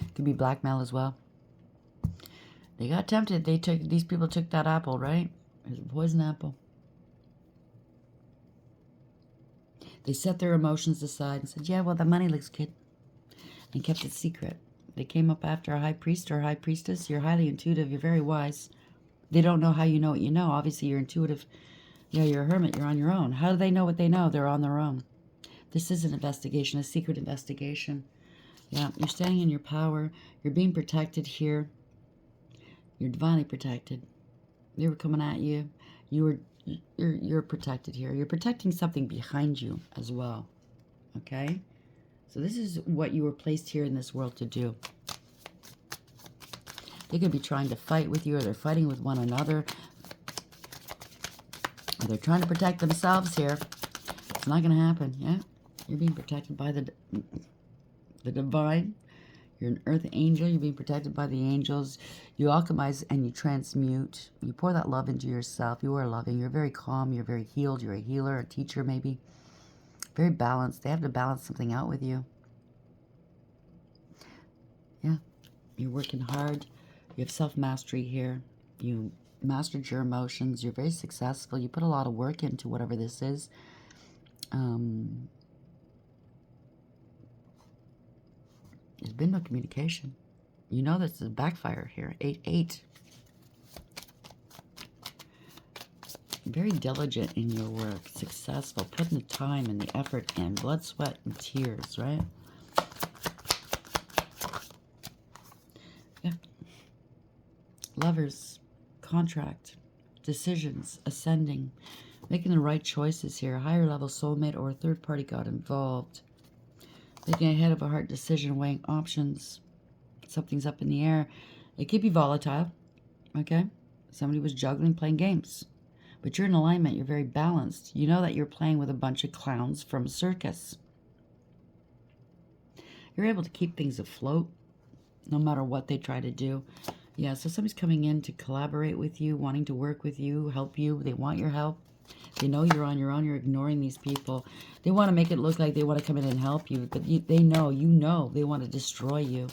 It could be blackmail as well. They got tempted. These people took that apple, right? It's a poison apple. They set their emotions aside and said, yeah, well, the money looks good. And kept it secret. They came up after a high priest or a high priestess. You're highly intuitive. You're very wise. They don't know how you know what you know. Obviously, you're intuitive. Yeah, you're a hermit. You're on your own. How do they know what they know? They're on their own. This is an investigation, a secret investigation. Yeah, you're standing in your power. You're being protected here. You're divinely protected. They were coming at you. You're protected here. You're protecting something behind you as well. Okay? So this is what you were placed here in this world to do. They could be trying to fight with you, or they're fighting with one another. Or they're trying to protect themselves here. It's not going to happen. Yeah? You're being protected by the divine. You're an earth angel. You're being protected by the angels. You alchemize and you transmute. You pour that love into yourself. You are loving. You're very calm. You're very healed. You're a healer, a teacher maybe. Very balanced. They have to balance something out with you. Yeah. You're working hard. You have self-mastery here. You mastered your emotions. You're very successful. You put a lot of work into whatever this is. There's been no communication. You know this is a backfire here. 8-8. Very diligent in your work. Successful. Putting the time and the effort in. Blood, sweat, and tears, right? Yeah. Lovers. Contract. Decisions. Ascending. Making the right choices here. A higher level soulmate or a third party got involved. Making a head of a heart decision. Weighing options. Something's up in the air. It could be volatile. Okay? Somebody was juggling, playing games. But you're in alignment. You're very balanced. You know that you're playing with a bunch of clowns from a circus. You're able to keep things afloat no matter what they try to do. Yeah, so somebody's coming in to collaborate with you, wanting to work with you, help you. They want your help. They know you're on your own. You're ignoring these people. They want to make it look like they want to come in and help you. But they know, they want to destroy you.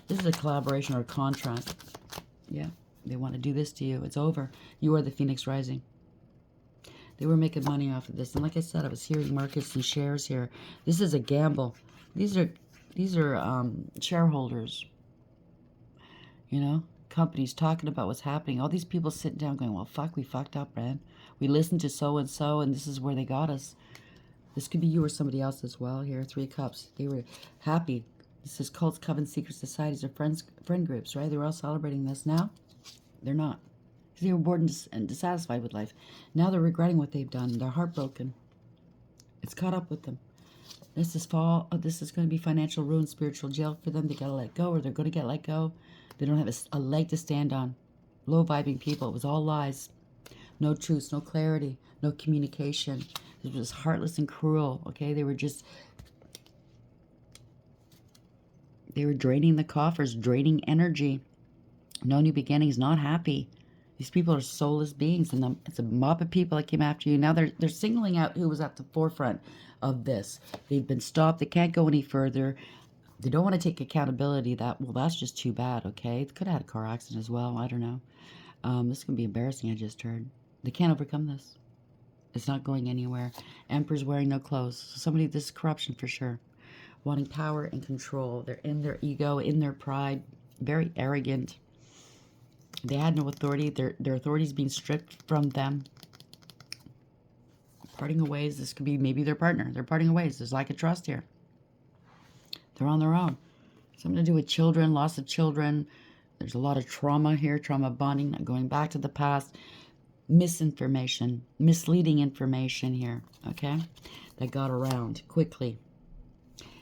This is a collaboration or a contract. Yeah. They want to do this to you. It's over. You are the Phoenix Rising. They were making money off of this. And like I said, I was hearing markets and shares here. This is a gamble. These are shareholders. You know, companies talking about what's happening. All these people sitting down going, well, fuck, we fucked up, man. We listened to so-and-so, and this is where they got us. This could be you or somebody else as well here. 3 of Cups. They were happy. This is cults, covens, secret societies, or friend groups, right? They were all celebrating this now. They're not. Because they were bored and dissatisfied with life. Now they're regretting what they've done. They're heartbroken. It's caught up with them. This is fall. This is going to be financial ruin, spiritual jail for them. They got to let go, or they're going to get let go. They don't have a leg to stand on. Low-vibing people. It was all lies. No truth, no clarity, no communication. It was heartless and cruel, okay? They were draining the coffers, draining energy. No new beginnings, not happy. These people are soulless beings, and it's a mob of people that came after you. Now they're singling out who was at the forefront of this. They've been stopped. They can't go any further. They don't want to take accountability. That's just too bad, okay? They could have had a car accident as well. I don't know. This is going to be embarrassing, I just heard. They can't overcome this. It's not going anywhere. Emperor's wearing no clothes. So this is corruption for sure. Wanting power and control. They're in their ego, in their pride. Very arrogant. They had no authority. Their authority is being stripped from them. Parting of ways. This could be maybe their partner. They're parting of ways. There's lack of trust here. They're on their own. Something to do with children, loss of children. There's a lot of trauma here, trauma bonding, going back to the past. Misinformation, misleading information here, okay? That got around quickly.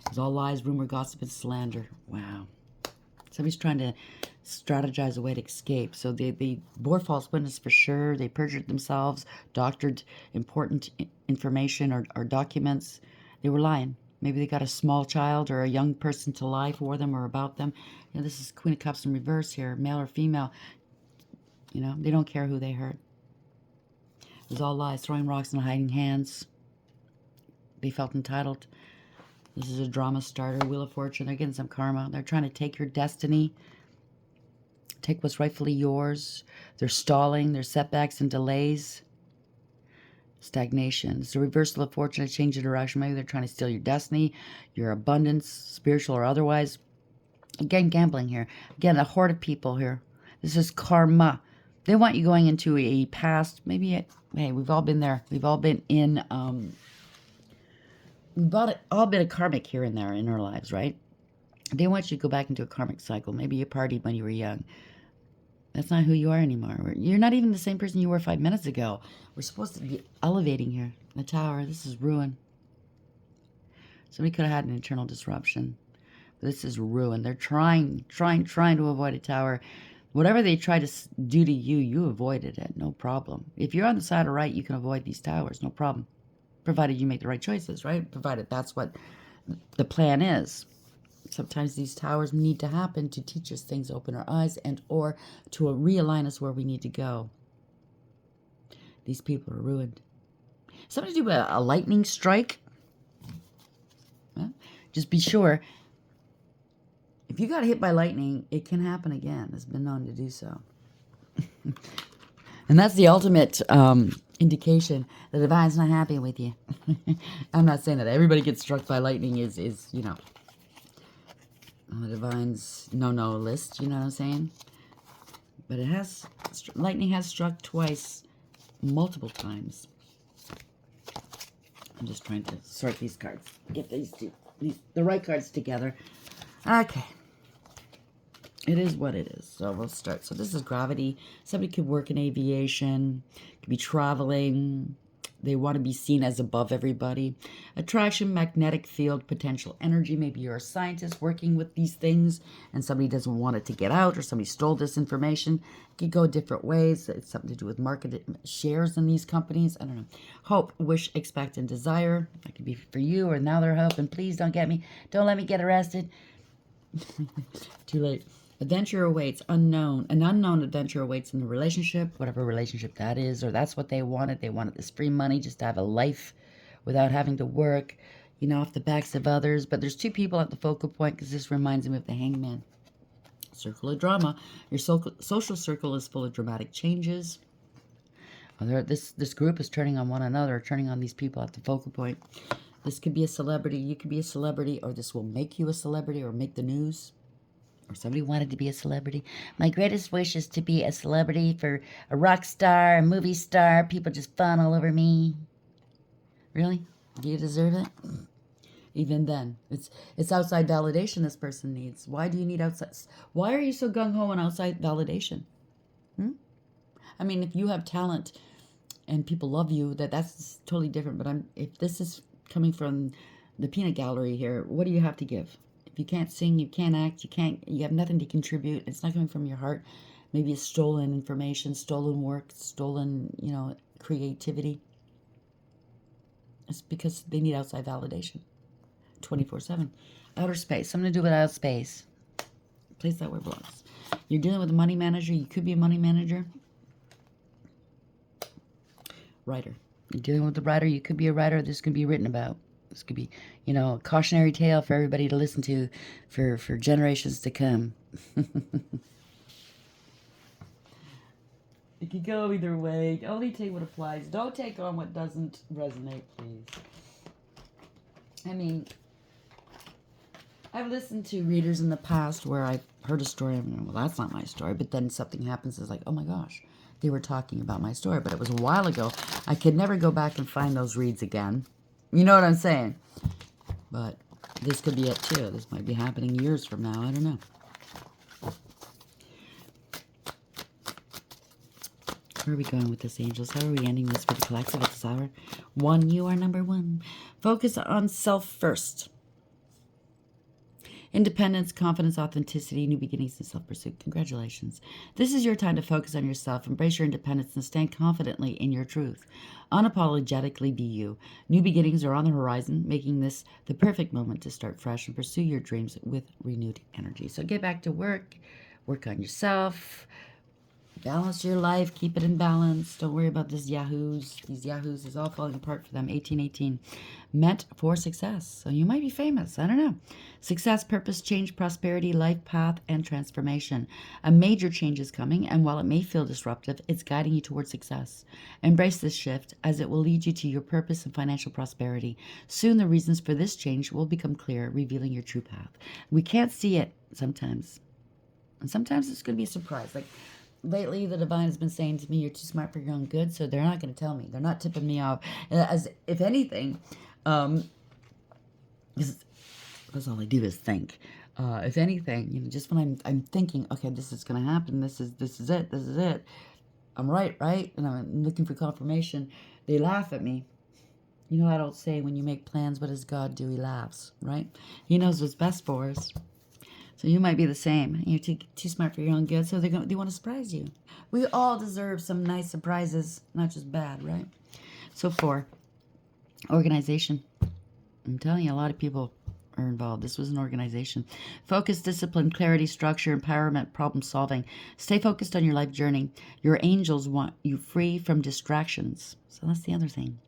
It's all lies, rumor, gossip, and slander. Wow. Somebody's trying to strategize a way to escape. So they bore false witness for sure. They perjured themselves, doctored important information or documents. They were lying. Maybe they got a small child or a young person to lie for them or about them. You know, this is Queen of Cups in reverse here, male or female. You know, they don't care who they hurt. It was all lies, throwing rocks and hiding hands. They felt entitled. This is a drama starter, Wheel of Fortune. They're getting some karma. They're trying to take your destiny, take what's rightfully yours. They're stalling. There's setbacks and delays. Stagnation. It's a reversal of fortune, a change of direction. Maybe they're trying to steal your destiny, your abundance, spiritual or otherwise. Again, gambling here. Again, a horde of people here. This is karma. They want you going into a past. Maybe, hey, we've all been there. We've all been in, we've all been a karmic here and there in our lives, right? They want you to go back into a karmic cycle. Maybe you partied when you were young. That's not who you are anymore. You're not even the same person you were 5 minutes ago. We're supposed to be elevating here. The tower, this is ruin. Somebody could have had an internal disruption. But this is ruin. They're trying to avoid a tower. Whatever they try to do to you, you avoided it. No problem. If you're on the side of right, you can avoid these towers. No problem. Provided you make the right choices, right? Provided that's what the plan is. Sometimes these towers need to happen to teach us things, open our eyes, and or to realign us where we need to go. These people are ruined. Somebody do a lightning strike. Well, just be sure. If you got hit by lightning, it can happen again. It's been known to do so. And that's the ultimate indication the divine's not happy with you. I'm not saying that everybody gets struck by lightning is you know, on the divine's no list, you know what I'm saying? But it has, lightning has struck twice, multiple times. I'm just trying to sort these cards, get the right cards together. Okay. It is what it is. So we'll start. So this is gravity. Somebody could work in aviation, could be traveling. They want to be seen as above everybody. Attraction, magnetic field, potential energy. Maybe you're a scientist working with these things and somebody doesn't want it to get out or somebody stole this information. It could go different ways. It's something to do with market shares in these companies. I don't know. Hope, wish, expect, and desire. That could be for you or now they're hoping. Please don't get me. Don't let me get arrested. Too late. Adventure awaits, unknown. An unknown adventure awaits in the relationship, whatever relationship that is, or that's what they wanted. They wanted this free money just to have a life without having to work, you know, off the backs of others. But there's two people at the focal point because this reminds me of the Hangman. Circle of drama. Your social circle is full of dramatic changes. This group is turning on one another, turning on these people at the focal point. This could be a celebrity. You could be a celebrity, or this will make you a celebrity or make the news. Or somebody wanted to be a celebrity. My greatest wish is to be a celebrity for a rock star, a movie star. People just fawn all over me. Really? Do you deserve it? Even then, it's outside validation this person needs. Why do you need outside? Why are you so gung-ho on outside validation? I mean, if you have talent and people love you, that's totally different. But if this is coming from the peanut gallery here, what do you have to give? If you can't sing, you can't act, you have nothing to contribute, it's not coming from your heart. Maybe it's stolen information, stolen work, stolen, you know, creativity. It's because they need outside validation. 24/7. Outer space. Something to do with outer space. Place that where it belongs. You're dealing with a money manager. You could be a money manager. Writer. You're dealing with a writer. You could be a writer. This could be written about. This could be, you know, a cautionary tale for everybody to listen to for generations to come. It could go either way. Only take what applies. Don't take on what doesn't resonate, please. I mean, I've listened to readers in the past where I've heard a story and, well, that's not my story. But then something happens. It's like, oh my gosh, they were talking about my story. But it was a while ago. I could never go back and find those reads again. You know what I'm saying? But this could be it too. This might be happening years from now. I don't know. Where are we going with this, angels? How are we ending this for the collective at this hour? One, you are number one. Focus on self first. Independence, confidence, authenticity, new beginnings, and self-pursuit. Congratulations. This is your time to focus on yourself, embrace your independence, and stand confidently in your truth. Unapologetically be you. New beginnings are on the horizon, making this the perfect moment to start fresh and pursue your dreams with renewed energy. So get back to work on yourself, balance your life, keep it in balance. Don't worry about these yahoos. These yahoos is all falling apart for them. 1818. Meant for success. So you might be famous. I don't know. Success, purpose, change, prosperity, life path, and transformation. A major change is coming, and while it may feel disruptive, it's guiding you towards success. Embrace this shift, as it will lead you to your purpose and financial prosperity. Soon the reasons for this change will become clear, revealing your true path. We can't see it sometimes. And sometimes it's going to be a surprise. Like, lately, the divine has been saying to me, you're too smart for your own good, so they're not going to tell me. They're not tipping me off. As if anything, because all I do is think. If anything, just when I'm thinking, okay, this is going to happen. This is it. I'm right? And I'm looking for confirmation. They laugh at me. You know that old saying, when you make plans, what does God do? He laughs, right? He knows what's best for us. So you might be the same. You're too smart for your own good, so they want to surprise you. We all deserve some nice surprises, not just bad, right? So 4, organization. I'm telling you, a lot of people are involved. This was an organization. Focus, discipline, clarity, structure, empowerment, problem solving. Stay focused on your life journey. Your angels want you free from distractions. So that's the other thing.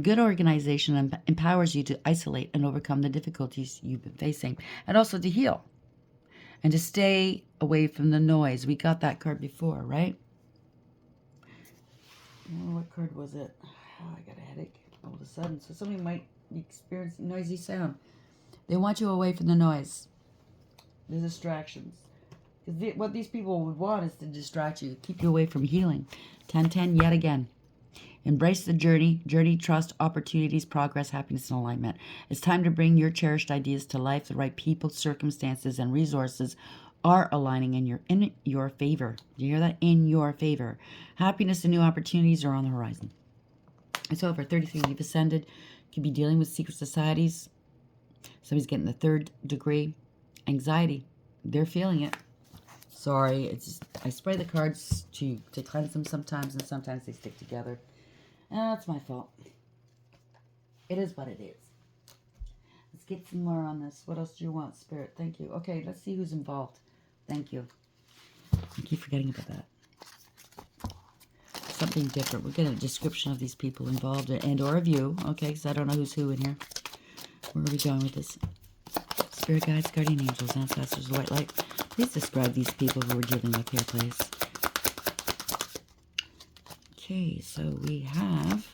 Good organization empowers you to isolate and overcome the difficulties you've been facing, and also to heal and to stay away from the noise. We got that card before, right? Oh, what card was it? Oh, I got a headache all of a sudden. So somebody might experience noisy sound. They want you away from the noise, the distractions. Because what these people would want is to distract you, keep you away from healing. 10-10 yet again. Embrace the journey, trust, opportunities, progress, happiness, and alignment. It's time to bring your cherished ideas to life. The right people, circumstances, and resources are aligning in your favor. Do you hear that? In your favor. Happiness and new opportunities are on the horizon. It's over. 33, you've ascended. You could be dealing with secret societies. Somebody's getting the 3rd degree. Anxiety. They're feeling it. Sorry, I spray the cards to cleanse them sometimes, and sometimes they stick together. That's my fault. It is what it is. Let's get some more on this. What else do you want, Spirit? Thank you. Okay, let's see who's involved. Thank you. I keep forgetting about that. Something different. We'll get a description of these people involved and or of you. Okay, because I don't know who's who in here. Where are we going with this? Spirit guides, guardian angels, ancestors, white light. Please describe these people who we're dealing with here, please. Okay, so we have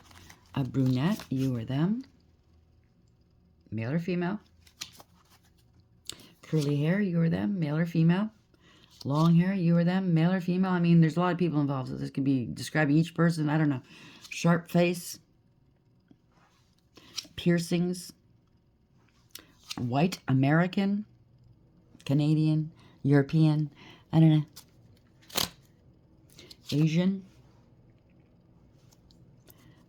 a brunette, you or them. Male or female. Curly hair, you or them, male or female. Long hair, you or them, male or female. I mean, there's a lot of people involved, so this could be describing each person. I don't know. Sharp face. Piercings. White American. Canadian. European. I don't know. Asian.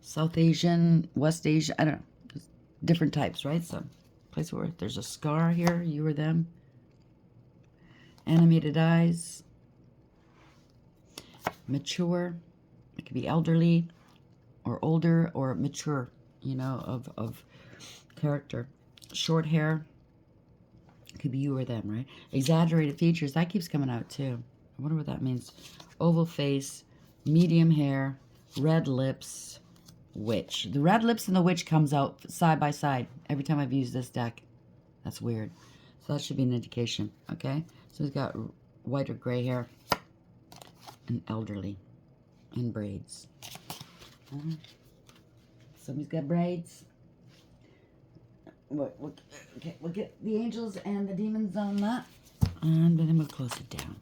South Asian, West Asia, I don't know. Just different types, right? So, place where there's a scar here, you or them. Animated eyes. Mature. It could be elderly or older or mature, of character. Short hair. It could be you or them, right? Exaggerated features. That keeps coming out too. I wonder what that means. Oval face. Medium hair. Red lips. Witch. The red lips and the witch comes out side by side every time I've used this deck. That's weird. So that should be an indication, okay? So he's got white or gray hair and elderly and braids. Somebody's got braids. Okay, we'll get the angels and the demons on that. And then we'll close it down.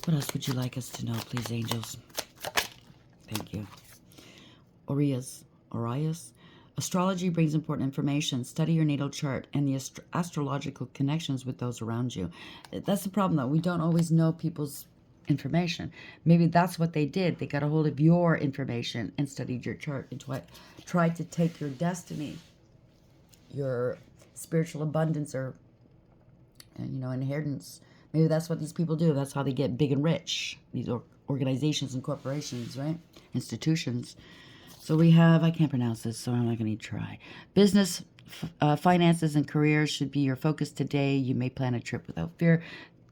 What else would you like us to know, please, angels? Thank you. Orias. Astrology brings important information. Study your natal chart and the astrological connections with those around you. That's the problem, though. We don't always know people's information. Maybe that's what they did. They got a hold of your information and studied your chart and tried to take your destiny, your spiritual abundance or, inheritance. Maybe that's what these people do. That's how they get big and rich. These organizations and corporations, right? Institutions. So we have, I can't pronounce this, so I'm not going to try. Business, finances, and careers should be your focus today. You may plan a trip without fear.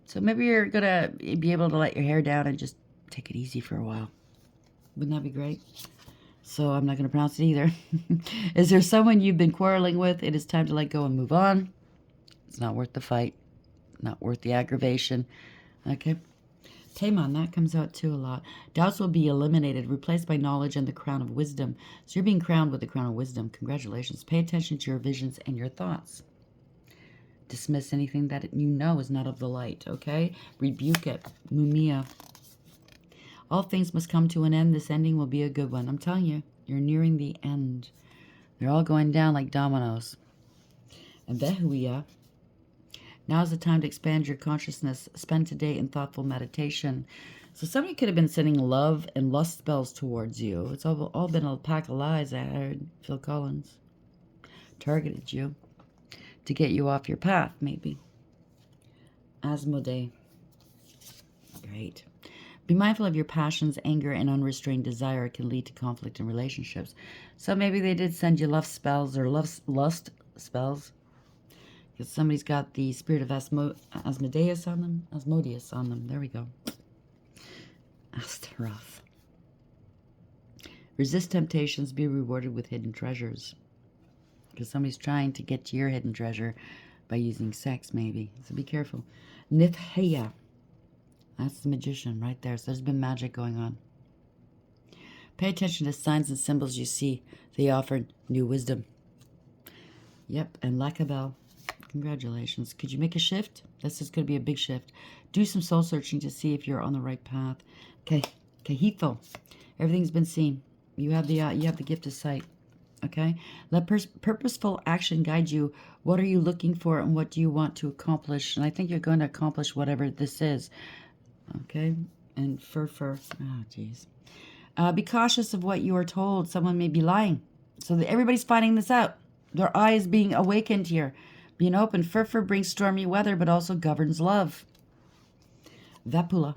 So maybe you're going to be able to let your hair down and just take it easy for a while. Wouldn't that be great? So I'm not going to pronounce it either. Is there someone you've been quarreling with? It is time to let go and move on. It's not worth the fight. Not worth the aggravation. Okay. Taimon, that comes out too a lot. Doubts will be eliminated, replaced by knowledge and the crown of wisdom. So you're being crowned with the crown of wisdom. Congratulations. Pay attention to your visions and your thoughts. Dismiss anything that you know is not of the light, okay? Rebuke it. Mumia. All things must come to an end. This ending will be a good one. I'm telling you, you're nearing the end. They're all going down like dominoes. And Behuia. Now's the time to expand your consciousness. Spend today in thoughtful meditation. So somebody could have been sending love and lust spells towards you. It's all been a pack of lies. I heard Phil Collins targeted you to get you off your path, maybe. Asmodee. Great. Be mindful of your passions. Anger and unrestrained desire can lead to conflict in relationships. So maybe they did send you love spells or lust spells. Because somebody's got the spirit of Asmodeus on them. Asmodeus on them. There we go. That's rough. Resist temptations. Be rewarded with hidden treasures. Because somebody's trying to get to your hidden treasure by using sex, maybe. So be careful. Nithya. That's the magician right there. So there's been magic going on. Pay attention to signs and symbols you see. They offer new wisdom. Yep, and Lakabel. Congratulations. Could you make a shift? This is going to be a big shift. Do some soul searching to see if you're on the right path. Okay, Kahitho. Everything's been seen. You have the gift of sight. Okay? Let purposeful action guide you. What are you looking for and what do you want to accomplish? And I think you're going to accomplish whatever this is. Okay? And fur. Oh, jeez. Be cautious of what you are told. Someone may be lying. So that everybody's finding this out. Their eye is being awakened here. Being open. Fur brings stormy weather, but also governs love. Vapula.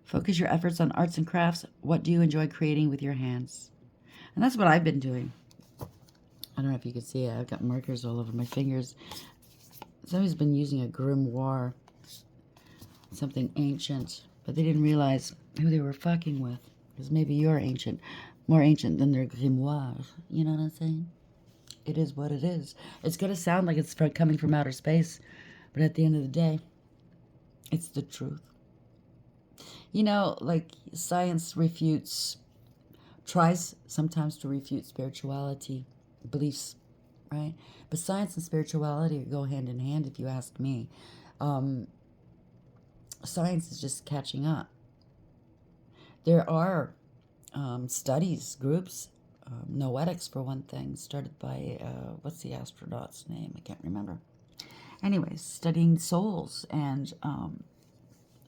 Focus your efforts on arts and crafts. What do you enjoy creating with your hands? And that's what I've been doing. I don't know if you can see it. I've got markers all over my fingers. Somebody's been using a grimoire. Something ancient. But they didn't realize who they were fucking with. Because maybe you're ancient. More ancient than their grimoire. You know what I'm saying? It is what it is. It's going to sound like it's coming from outer space. But at the end of the day, it's the truth. You know, like science tries sometimes to refute spirituality, beliefs, right? But science and spirituality go hand in hand, if you ask me. Science is just catching up. There are studies, groups, Noetics for one thing, started by, what's the astronaut's name? I can't remember. Anyways, studying souls and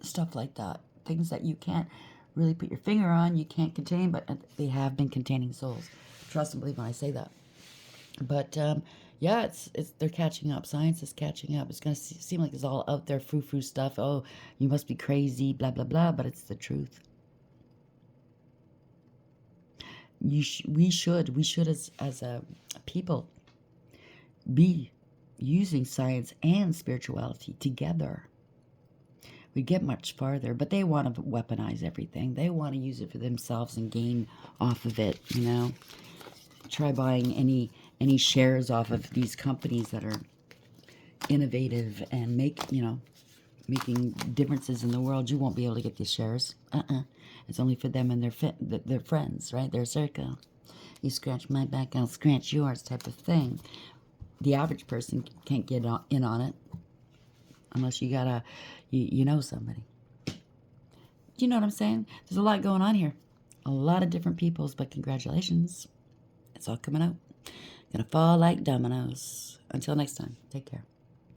stuff like that. Things that you can't really put your finger on, you can't contain, but they have been containing souls. Trust and believe when I say that. But yeah, they're catching up. Science is catching up. It's going to seem like it's all out there, frou-frou stuff. Oh, you must be crazy, blah, blah, blah, but it's the truth. We should as a people be using science and spirituality together. We get much farther, but they want to weaponize everything. They want to use it for themselves and gain off of it, you know. Try buying any shares off of these companies that are innovative and making differences in the world. You won't be able to get these shares. It's only for them and their friends, right? Their circle. You scratch my back, I'll scratch yours type of thing. The average person can't get in on it unless you know somebody. Do you know what I'm saying? There's a lot going on here. A lot of different peoples, but congratulations. It's all coming out. Gonna fall like dominoes. Until next time, take care.